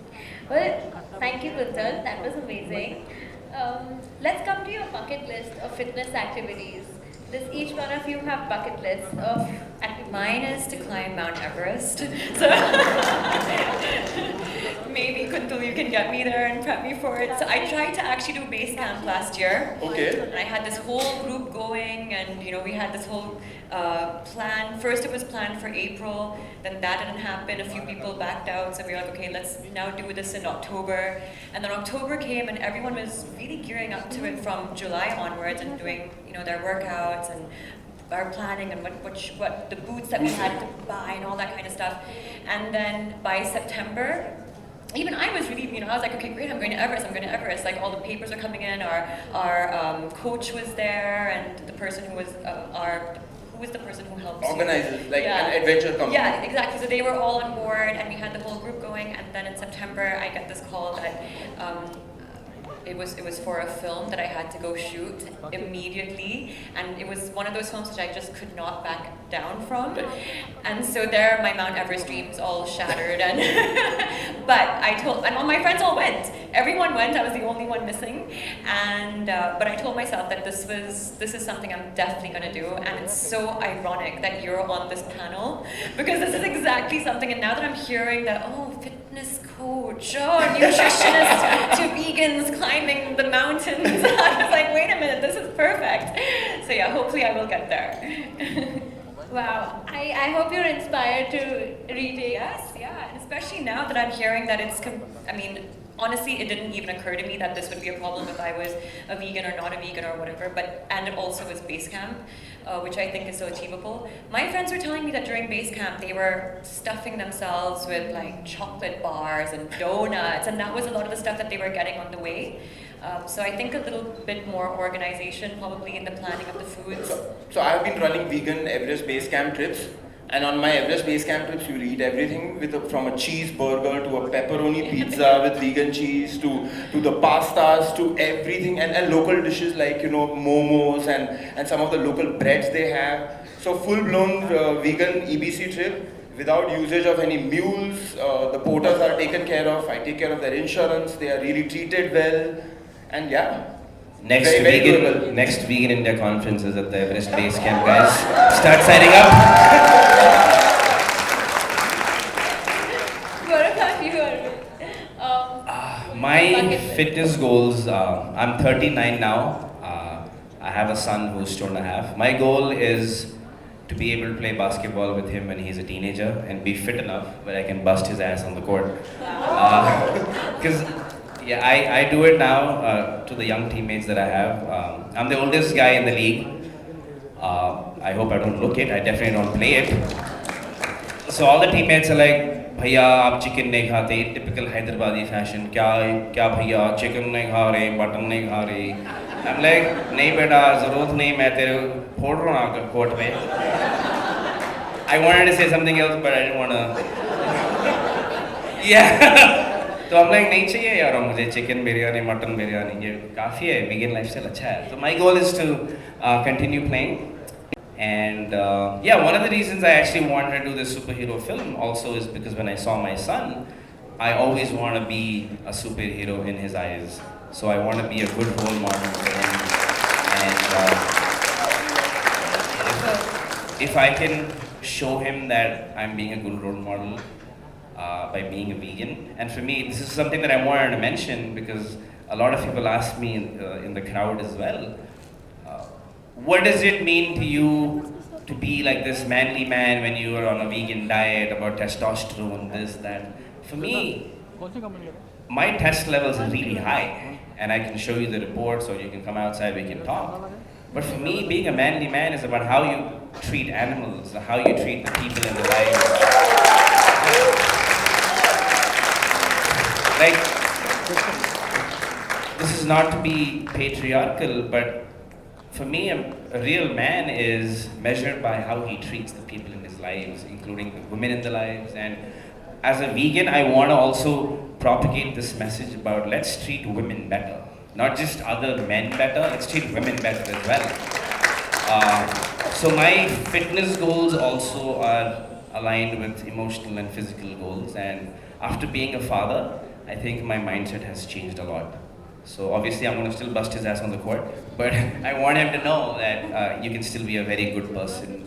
Well, thank you, Kuntal. That was amazing. Let's come to your bucket list of fitness activities. Does each one of you have bucket lists of activities? Mine is to climb Mount Everest. So maybe Kuntal, you can get me there and prep me for it. So I tried to actually do base camp last year. Okay. And I had this whole group going, and we had this whole plan. First it was planned for April, then that didn't happen. A few people backed out, so we were like, okay, let's now do this in October. And then October came, and everyone was really gearing up to it from July onwards and doing their workouts and our planning and what the boots that we had to buy and all that kind of stuff. And then by September, even I was really, I was like, okay, great, I'm going to Everest. Like all the papers are coming in. Our coach was there, and the person who was who was the person who helped organizers, an adventure company. Yeah, exactly. So they were all on board, and we had the whole group going. And then in September, I got this call that it was for a film that I had to go shoot immediately, and it was one of those films which I just could not back down from. And so there, my Mount Everest dreams all shattered. And and all my friends all went. Everyone went. I was the only one missing. And but I told myself that this is something I'm definitely going to do. And it's so ironic that you're on this panel, because this is exactly something. And now that I'm hearing that, fitness coach, nutritionist to vegans climbing the mountains, I was like, wait a minute, this is perfect. So yeah, hopefully I will get there. Wow, I hope you're inspired to retake. Yes, yeah, and especially now that I'm hearing that honestly, it didn't even occur to me that this would be a problem if I was a vegan or not a vegan or whatever, and it also was base camp, which I think is so achievable. My friends were telling me that during base camp, they were stuffing themselves with chocolate bars and donuts, and that was a lot of the stuff that they were getting on the way. So I think a little bit more organization probably in the planning of the foods. So I've been running vegan Everest base camp trips. And on my Everest base camp trips, you'll eat everything from a cheeseburger to a pepperoni pizza with vegan cheese to the pastas to everything, and local dishes like momos and some of the local breads they have. So full-blown vegan EBC trip without usage of any mules. The porters are taken care of. I take care of their insurance. They are really treated well, and yeah. Next very vegan doable. next vegan India conference is at the Everest Base Camp, guys. Start signing up. What about you, Arvind? My fitness goals, I'm 39 now. I have a son who's 2.5. My goal is to be able to play basketball with him when he's a teenager and be fit enough where I can bust his ass on the court. Because I do it now to the young teammates that I have. I'm the oldest guy in the league. I hope I don't look it. I definitely don't play it. So all the teammates are like, "Bhaiya, aap chicken nahi khate." Typical Hyderabadi fashion. Kya bhaiya, chicken nahi kha rahe, mutton nahi kha rahe. I'm like, नहीं बेटा ज़रूरत नहीं मैं तेरे फोड़ रहा हूँ court में. I wanted to say something else but I didn't want to. Yeah. तो I'm like नहीं चाहिए यार मुझे चिकन बिरयानी मटन बिरयानी ये काफ़ी है vegan lifestyle अच्छा है. So my goal is to continue playing. And yeah, one of the reasons I actually wanted to do this superhero film also is because when I saw my son, I always want to be a superhero in his eyes. So I want to be a good role model for him. And if I can show him that I'm being a good role model by being a vegan, and for me, this is something that I wanted to mention because a lot of people ask me in the crowd as well. What does it mean to you to be like this manly man when you are on a vegan diet about testosterone, this, that? For me, my test levels are really high and I can show you the reports or you can come outside, we can talk. But for me, being a manly man is about how you treat animals, how you treat the people in the life. Like, this is not to be patriarchal, but for me, a real man is measured by how he treats the people in his lives, including the women in the lives. And as a vegan, I want to also propagate this message about let's treat women better. Not just other men better, let's treat women better as well. So my fitness goals also are aligned with emotional and physical goals. And after being a father, I think my mindset has changed a lot. So obviously I'm going to still bust his ass on the court, but I want him to know that you can still be a very good person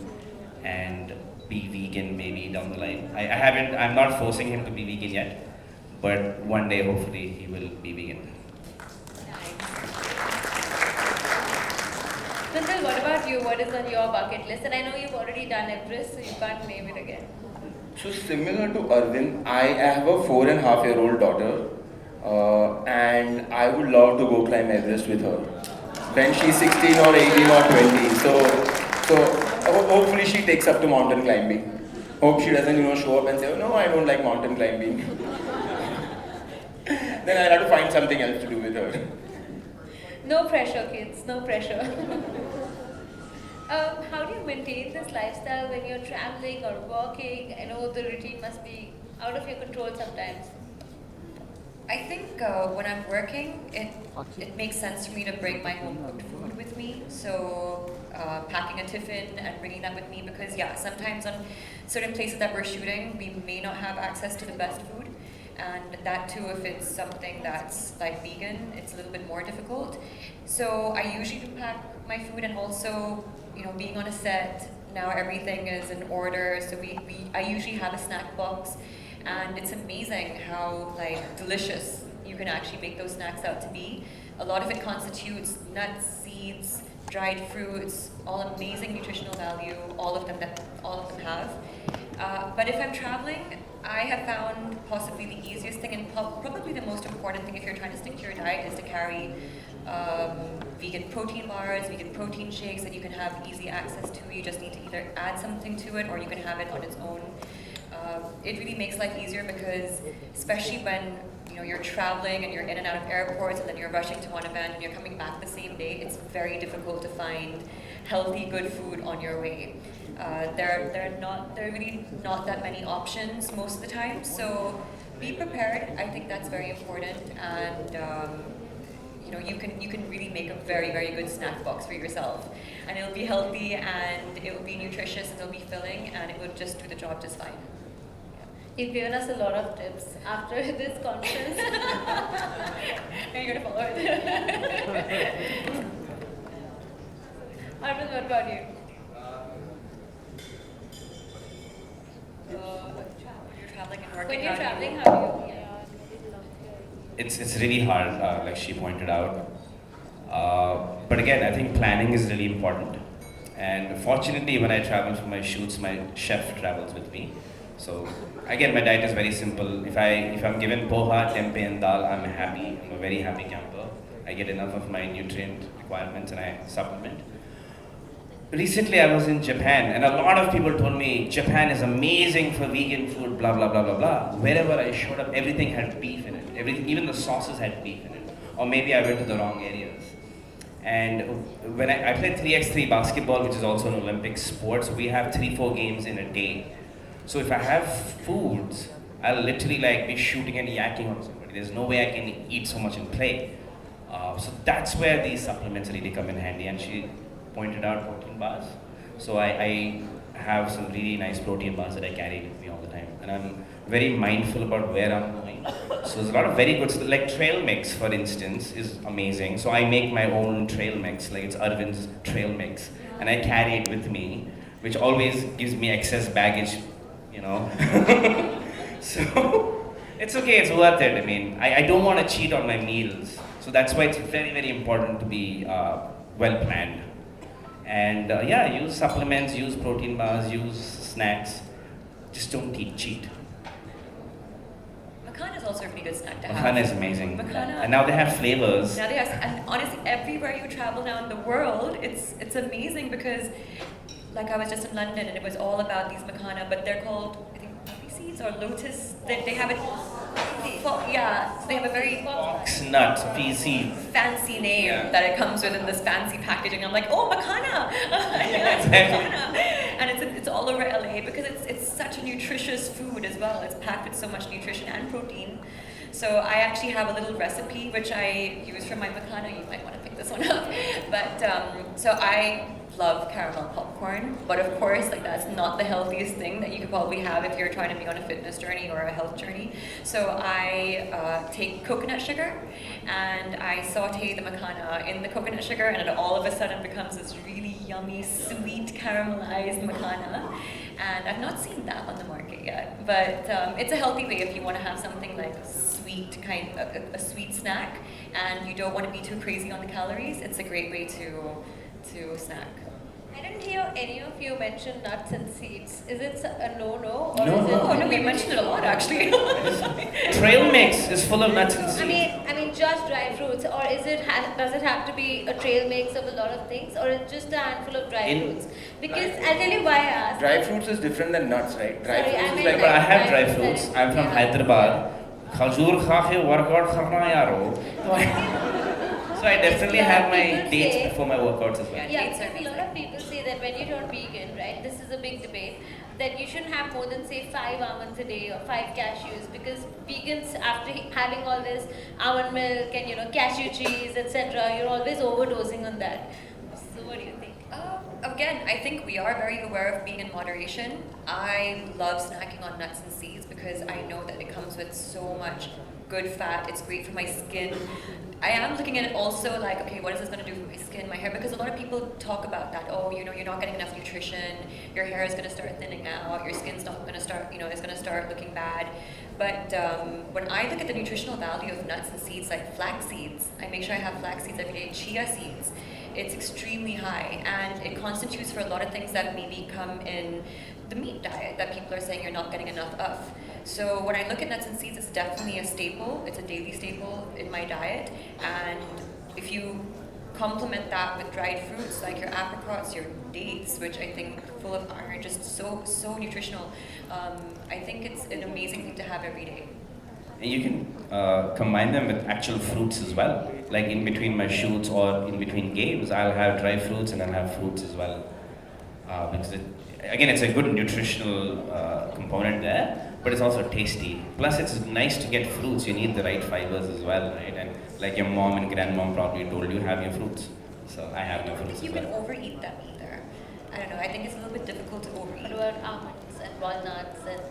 and be vegan maybe down the line. I'm not forcing him to be vegan yet, but one day hopefully he will be vegan. Kuntal, what about you? What is on your bucket list? And I know you've already done Everest, so you can't name it again. So similar to Arvind, I have a 4.5-year-old daughter. And I would love to go climb Everest with her when she's 16 or 18 or 20. So hopefully she takes up to mountain climbing. Hope she doesn't, show up and say, oh, no, I don't like mountain climbing. Then I'll have to find something else to do with her. No pressure, kids. No pressure. How do you maintain this lifestyle when you're traveling or working? I know the routine must be out of your control sometimes. I think when I'm working, it makes sense for me to bring my home cooked food with me. So packing a tiffin and bringing that with me because sometimes on certain places that we're shooting, we may not have access to the best food. And that too, if it's something that's like vegan, it's a little bit more difficult. So I usually do pack my food and also, being on a set, now everything is in order. So I usually have a snack box. And it's amazing how delicious you can actually make those snacks out to be. A lot of it constitutes nuts, seeds, dried fruits, all amazing nutritional value. All of them have. But if I'm traveling, I have found possibly the easiest thing and probably the most important thing if you're trying to stick to your diet is to carry vegan protein bars, vegan protein shakes that you can have easy access to. You just need to either add something to it or you can have it on its own. It really makes life easier because especially when you're traveling and you're in and out of airports and then you're rushing to one event and you're coming back the same day, it's very difficult to find healthy, good food on your way. There are really not that many options most of the time, so be prepared. I think that's very important, and you can really make a very, very good snack box for yourself, and it'll be healthy and it will be nutritious and it'll be filling and it will just do the job just fine. You've given us a lot of tips after this conference. Are you going to follow it? Arvind, what about you? You're traveling and working. When you're traveling, how do you? It's really hard, like she pointed out. But again, I think planning is really important. And fortunately, when I travel for my shoots, my chef travels with me. So again, my diet is very simple. If I'm given poha, tempeh and dal, I'm happy. I'm a very happy camper. I get enough of my nutrient requirements and I supplement. Recently, I was in Japan and a lot of people told me Japan is amazing for vegan food, blah, blah, blah, blah, blah. Wherever I showed up, everything had beef in it. Everything, even the sauces had beef in it. Or maybe I went to the wrong areas. And when I played 3x3 basketball, which is also an Olympic sport, so we have 3-4 games in a day. So if I have foods, I'll literally like be shooting and yakking on somebody. There's no way I can eat so much and play. So that's where these supplements really come in handy. And she pointed out protein bars. So I have some really nice protein bars that I carry with me all the time. And I'm very mindful about where I'm going. So there's a lot of very good stuff. Like trail mix, for instance, is amazing. So I make my own trail mix. Like it's Arvind's trail mix. And I carry it with me, which always gives me excess baggage, you know. So it's okay, it's worth it. I mean, I don't want to cheat on my meals. So that's why it's very, very important to be well planned. And yeah, use supplements, use protein bars, use snacks. Just don't cheat. Makhana is also a pretty good snack to have. Makhana is amazing. Makhana. And now they have flavors. Now they have, and honestly, everywhere you travel now in the world, it's amazing because, like I was just in London and it was all about these makhana, but they're called, I think, poppy seeds or lotus. They have it. Yeah, so they have a very Fox nut, pea seed. fancy name that it comes with in this fancy packaging. I'm like, oh, makhana! Yeah, exactly. Makhana. And it's all over LA because it's such a nutritious food as well. It's packed with so much nutrition and protein. So I actually have a little recipe which I use for my makhana. You might want to pick this one up. But so I love caramel popcorn, but of course, like that's not the healthiest thing that you could probably have if you're trying to be on a fitness journey or a health journey. So I take coconut sugar and I saute the makhana in the coconut sugar, and it all of a sudden becomes this really yummy, sweet, caramelized makhana. And I've not seen that on the market yet, but it's a healthy way if you want to have something like sweet, a sweet snack, and you don't want to be too crazy on the calories. It's a great way to snack. I didn't hear any of you mention nuts and seeds. Is it a no-no? Or No, is it Oh no, we mentioned it a lot actually. Trail mix is full of nuts and seeds. I mean, just dry fruits, or is it does it have to be a trail mix of a lot of things, or it's just a handful of dry fruits? Because I'll tell you why I asked. Dry fruits is different than nuts, right? Dry Sorry, I fruits is meant like But I have dry dry fruits. fruits. I'm from Yeah. Hyderabad. Khajur kha ke workout karna yaro. So I definitely have my People dates say- before my workouts as well. Yeah, Dates are because a lot of people say that when you turn vegan, right, this is a big debate, that you shouldn't have more than say 5 almonds a day or 5 cashews, because vegans, after having all this almond milk and cashew cheese, etc., you're always overdosing on that. So what do you think? Again, I think we are very aware of being in moderation. I love snacking on nuts and seeds because I know that it comes with so much good fat. It's great for my skin. I am looking at it also like, okay, what is this going to do for my skin, my hair? Because a lot of people talk about that. Oh, you're not getting enough nutrition. Your hair is going to start thinning out. Your skin's not going to start, it's going to start looking bad. But when I look at the nutritional value of nuts and seeds, like flax seeds, I make sure I have flax seeds every day. Chia seeds, it's extremely high, and it constitutes for a lot of things that maybe come in the meat diet that people are saying you're not getting enough of. So when I look at nuts and seeds, it's definitely a staple. It's a daily staple in my diet. And if you complement that with dried fruits like your apricots, your dates, which I think full of iron, just so nutritional, I think it's an amazing thing to have every day. And you can combine them with actual fruits as well. Like in between my shoots or in between games, I'll have dry fruits and I'll have fruits as well. Because it's a good nutritional component there, but it's also tasty. Plus, it's nice to get fruits. You need the right fibers as well, right? And like your mom and grandmom probably told you, have your fruits. So I have my I don't fruits think as you can well. overeat them either. I don't know, I think it's a little bit difficult to overeat. What about almonds and walnuts and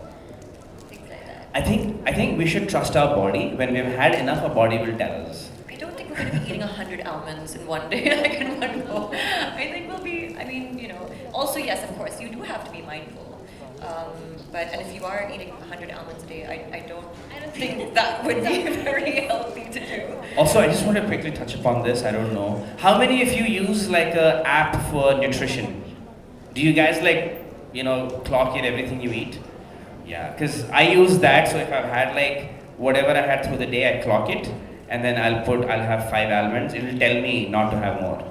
things like that? I think we should trust our body. When we've had enough, our body will tell us. I don't think we're going to be eating 100 almonds in one day, like in one go. I think we'll be, also yes, of course, you do have to be mindful. And if you are eating 100 almonds a day, I don't think that would be very healthy to do. Also, I just want to quickly touch upon this. I don't know. How many of you use like a app for nutrition? Do you guys clock in everything you eat? Yeah, because I use that. So if I've had like whatever I had through the day, I clock it, and then I'll have 5 almonds. It'll tell me not to have more.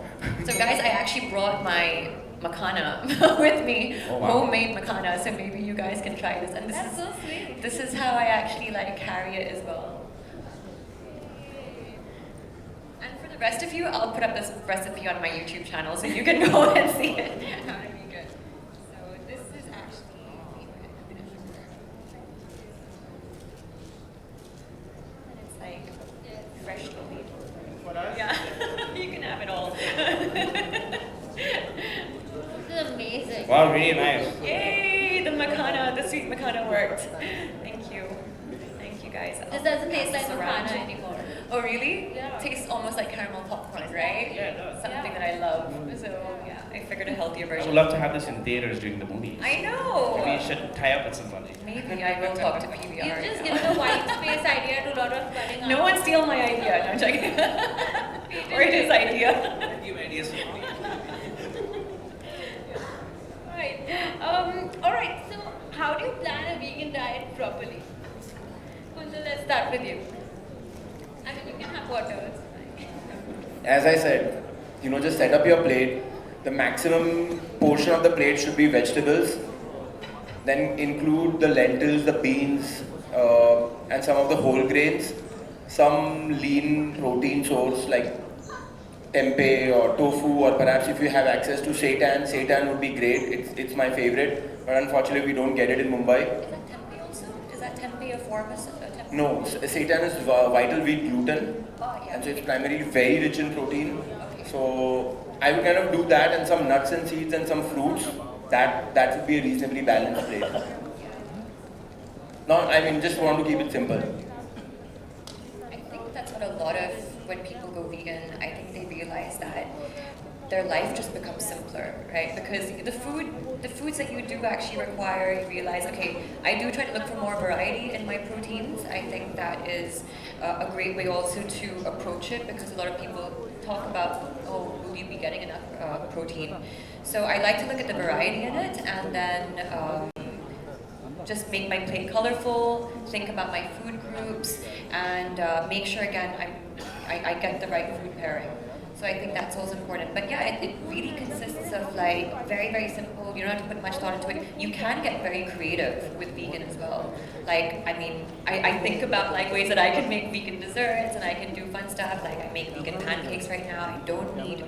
So guys, I actually brought my makhana with me, Oh, wow. homemade makhana, so maybe you guys can try this. And That's so sweet. this is how I actually carry it as well. And for the the rest of you, I'll put up this recipe on my YouTube channel so you can go and see it. How to be good. So this is actually and it's like fresh chili. Yeah, you can have it all. This is amazing. Wow, really nice. Yay! The sweet makhana worked. Thank you. Thank you guys. This doesn't taste like Around. makhana anymore. Oh really? Yeah. Tastes almost like caramel popcorn, right? Yeah, it does. Something that I love. So yeah, I figured a healthier I version. would love to have this in theaters during the movie. I know. Maybe you should tie up with somebody. Maybe I will talk to PVR. You've just now. given a white space idea to a lot of budding No one steal my idea. No, I'm joking. Or his idea. New ideas for me. Right. All right. So, how do you plan a vegan diet properly? Kuntal, let's start with you. I mean, you can have water. It's fine. As I said, just set up your plate. The maximum portion of the plate should be vegetables. Then include the lentils, the beans, and some of the whole grains. Some lean protein source like tempeh or tofu, or perhaps if you have access to seitan would be great. It's my favorite, but unfortunately we don't get it in Mumbai. Is that tempeh also? Is that tempeh a form of tempeh? No, seitan is vital wheat gluten, Oh yeah. and so it's primarily very rich in protein. Okay. So I would kind of do that, and some nuts and seeds and some fruits. That would be a reasonably balanced plate. No, I mean just want to keep it simple. I think that's what a lot of when people go vegan, I think they realize that their life just becomes simpler, right? Because the foods that you do actually require, you realize, okay, I do try to look for more variety in my proteins. I think that is a great way also to approach it, because a lot of people talk about, oh, will you be getting enough protein? So I like to look at the variety in it, and then just make my plate colorful, think about my food groups, and make sure again I get the right food pairing. So I think that's also important. But yeah, it really consists of like very, very simple. You don't have to put much thought into it. You can get very creative with vegan as well. Like, I mean, I think about like ways that I can make vegan desserts, and I can do fun stuff. Like I make vegan pancakes right now. I don't need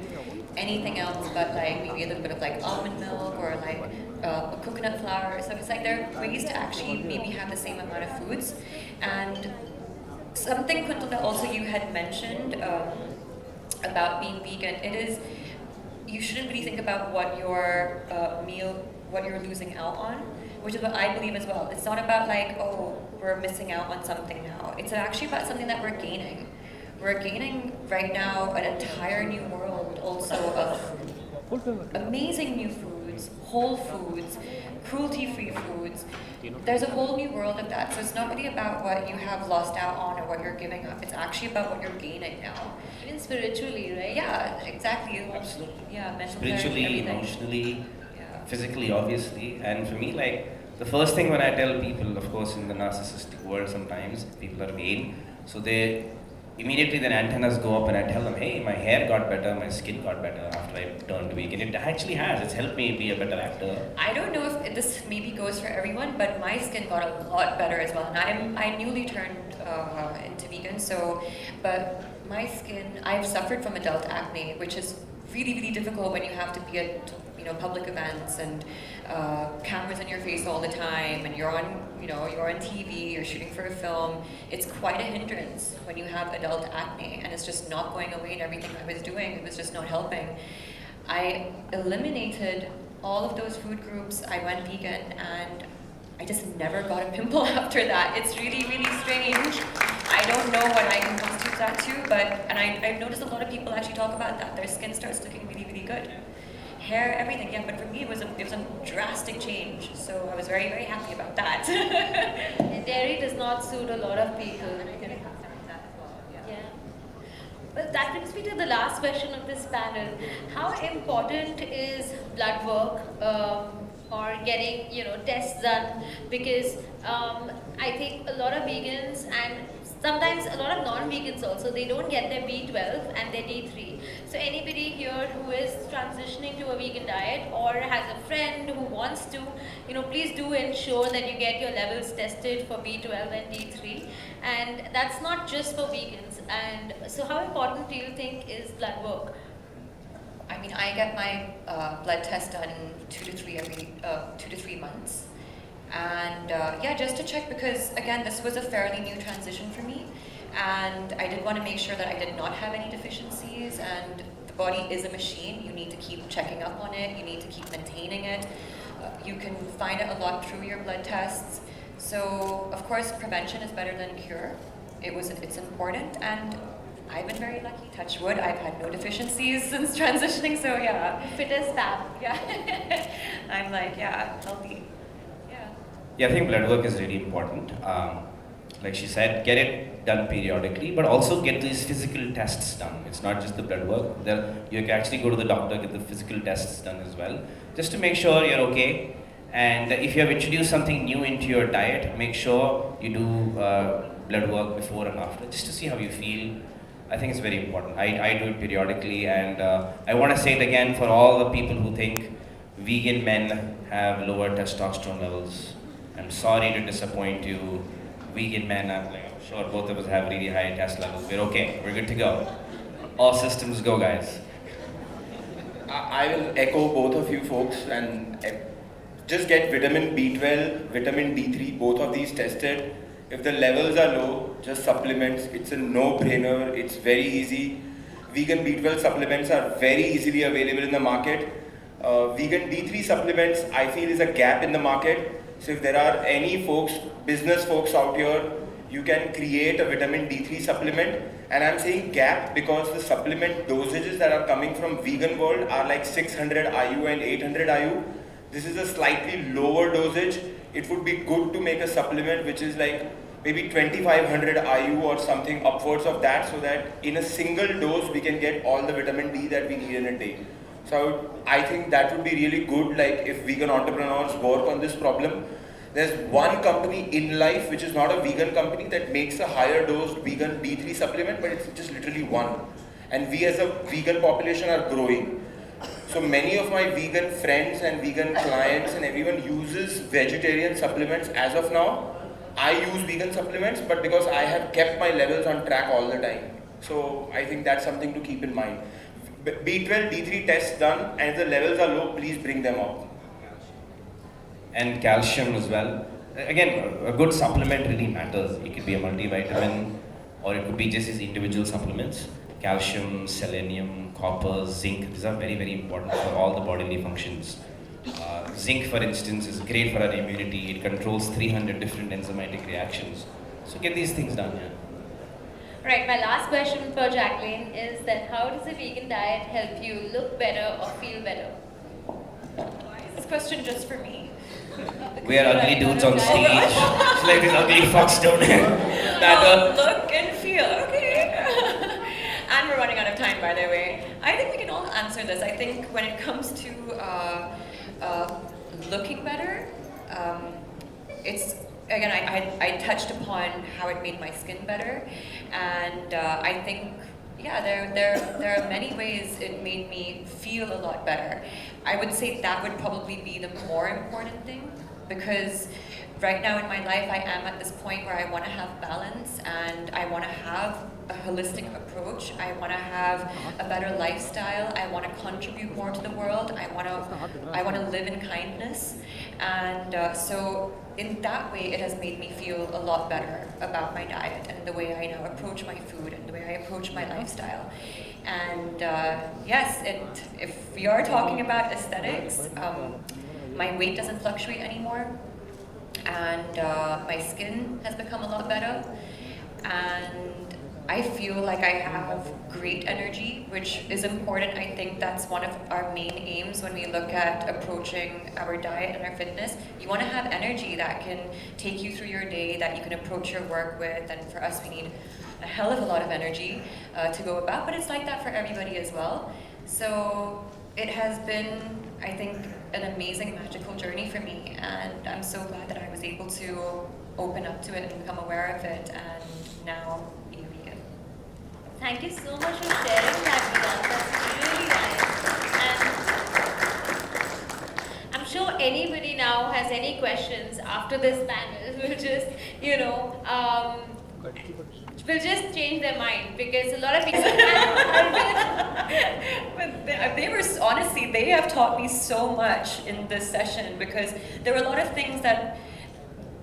anything else but like maybe a little bit of like almond milk or like a coconut flour. So it's like there are ways to actually maybe have the same amount of foods. And something, Kuntal, that also you had mentioned about being vegan, it is, you shouldn't really think about what your what you're losing out on, which is what I believe as well. It's not about like, oh, we're missing out on something now. It's actually about something that we're gaining. We're gaining right now an entire new world also of amazing new foods, whole foods, cruelty-free foods. There's a whole new world of that. So it's not really about what you have lost out on or what you're giving up. It's actually about what you're gaining now. Even spiritually, right? Yeah, exactly. Absolutely. Yeah, mental Spiritually, everything. emotionally, Yeah. physically, obviously. And for me, like, the first thing when I tell people, of course, in the narcissistic world, sometimes people are vain. So they immediately their antennas go up, and I tell them, hey, my hair got better, my skin got better after I turned vegan. It actually has. It's helped me be a better actor. I don't know if this maybe goes for everyone, but my skin got a lot better as well. And I newly turned into vegan, so, but my skin, I've suffered from adult acne, which is really, really difficult when you have to be at public events and cameras in your face all the time, and you're on TV, you're shooting for a film. It's quite a hindrance when you have adult acne, and it's just not going away, and everything I was doing, it was just not helping. I eliminated all of those food groups, I went vegan, and I just never got a pimple after that. It's really, really strange. I don't know what I can constitute that to, and I've noticed a lot of people actually talk about that. Their skin starts looking really, really good. Hair, everything, yeah, but for me it was a drastic change. So I was very, very happy about that. Dairy does not suit a lot of people. Yeah. Well, that brings me to the last question of this panel. How important is blood work or getting tests done? Because I think a lot of vegans and sometimes a lot of non-vegans also, they don't get their B12 and their D3. So anybody here who is transitioning to a vegan diet or has a friend who wants to, please do ensure that you get your levels tested for B12 and D3. And that's not just for vegans. And so how important do you think is blood work? I mean, I get my blood test done 2 to 3 months. And yeah, just to check, because again, this was a fairly new transition for me, and I did want to make sure that I did not have any deficiencies. And the body is a machine. You need to keep checking up on it. You need to keep maintaining it. You can find it a lot through your blood tests. So of course, prevention is better than cure. It's important, and I've been very lucky. Touch wood, I've had no deficiencies since transitioning. So yeah, Fit as fab. yeah, I'm like, yeah, healthy. Yeah, I think blood work is really important. Like she said, get it done periodically, but also get these physical tests done. It's not just the blood work. You can actually go to the doctor, get the physical tests done as well, just to make sure you're okay. And if you have introduced something new into your diet, make sure you do blood work before and after, just to see how you feel. I think it's very important. I do it periodically, and I want to say it again for all the people who think vegan men have lower testosterone levels. I'm sorry to disappoint you, vegan men. I'm sure both of us have really high test levels. We're okay. We're good to go. All systems go, guys. I will echo both of you folks and just get vitamin B12, vitamin D3, both of these tested. If the levels are low, just supplements. It's a no-brainer. It's very easy. Vegan B12 supplements are very easily available in the market. Vegan D3 supplements, I feel, is a gap in the market. So if there are any folks, business folks out here, you can create a vitamin D3 supplement. And I'm saying gap because the supplement dosages that are coming from vegan world are like 600 IU and 800 IU. This is a slightly lower dosage. It would be good to make a supplement which is like maybe 2500 IU or something upwards of that, so that in a single dose we can get all the vitamin D that we need in a day. So I think that would be really good, like if vegan entrepreneurs work on this problem. There's one company in life which is not a vegan company that makes a higher dose vegan D3 supplement, but it's just literally one. And we as a vegan population are growing. So many of my vegan friends and vegan clients and everyone uses vegetarian supplements as of now. I use vegan supplements, but because I have kept my levels on track all the time. So I think that's something to keep in mind. B12, D3 tests done, and if the levels are low, please bring them up. And calcium as well. Again, a good supplement really matters. It could be a multivitamin, or it could be just these individual supplements. Calcium, selenium, copper, zinc, these are very, very important for all the bodily functions. Zinc, for instance, is great for our immunity. It controls 300 different enzymatic reactions. So get these things done, yeah. Right, my last question for Jacqueline is that how does a vegan diet help you look better or feel better? Why is this question just for me? We are ugly dudes on stage. It's like these ugly fucks don't matter. Look and feel, okay. And we're running out of time, by the way. I think we can all answer this. I think when it comes to looking better, it's, again, I touched upon how it made my skin better, and I think, yeah, there are many ways it made me feel a lot better. I would say that would probably be the more important thing, because right now in my life I am at this point where I want to have balance, and I want to have a holistic approach. I want to have a better lifestyle. I want to contribute more to the world. I want to live in kindness, and so in that way it has made me feel a lot better about my diet and the way I now approach my food and the way I approach my lifestyle. And yes, if we are talking about aesthetics, my weight doesn't fluctuate anymore, and my skin has become a lot better, and I feel like I have great energy, which is important. I think that's one of our main aims when we look at approaching our diet and our fitness. You want to have energy that can take you through your day, that you can approach your work with, and for us we need a hell of a lot of energy to go about, but it's like that for everybody as well. So it has been, I think, an amazing, magical journey for me, and I'm so glad that I was able to open up to it and become aware of it, and now being a vegan. Thank you so much for sharing that with us. That's really nice. And I'm sure anybody now has any questions after this panel will just, will just change their mind because a lot of people. But they were honestly, they have taught me so much in this session because there were a lot of things that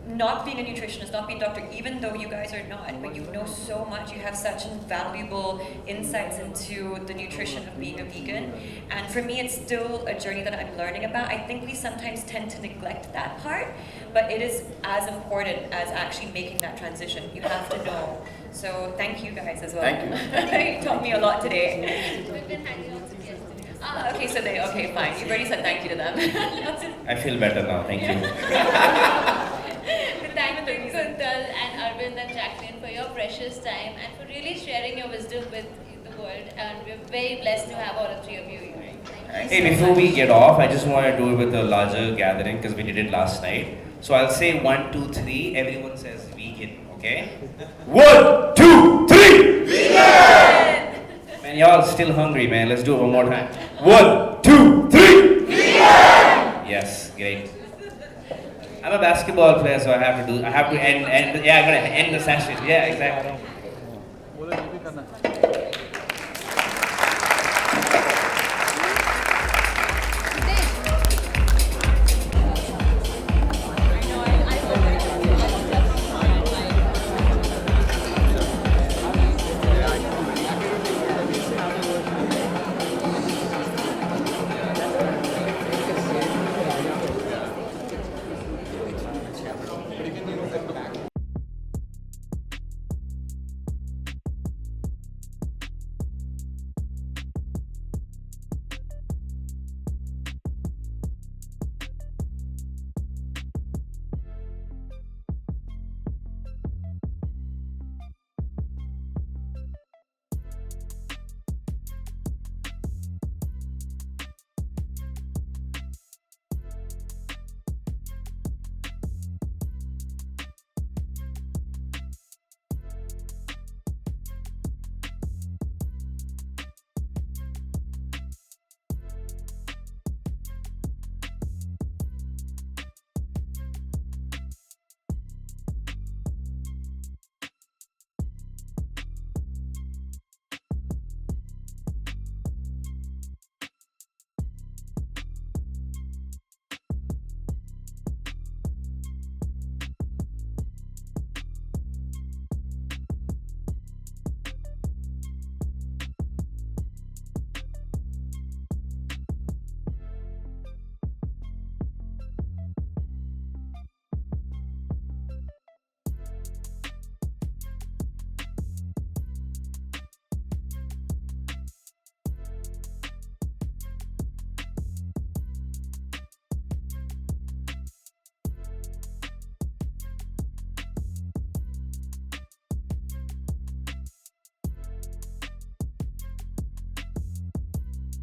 not being a nutritionist, not being a doctor, even though you guys are not, but you know so much, you have such valuable insights into the nutrition of being a vegan. And for me, it's still a journey that I'm learning about. I think we sometimes tend to neglect that part, but it is as important as actually making that transition. You have to know. So thank you guys as well. Thank you. You taught me a lot today. We've been hanging out since yesterday. Okay, so okay, fine. You've already said thank you to them. I feel better now, thank you. Thank you, Kuntal and Arvind and Jacqueline, for your precious time and for really sharing your wisdom with the world. And we're very blessed to have all the three of you here. Hey, before we get off, I just want to do it with a larger gathering because we did it last night. So I'll say 1, 2, 3. Everyone says vegan, okay? 1, 2, 3. Vegan! Man, y'all still hungry, man. Let's do it one more time. 1, 2, 3. Vegan! Yes, great. I'm a basketball player, so I have to end, I'm gonna end the session. Yeah, exactly.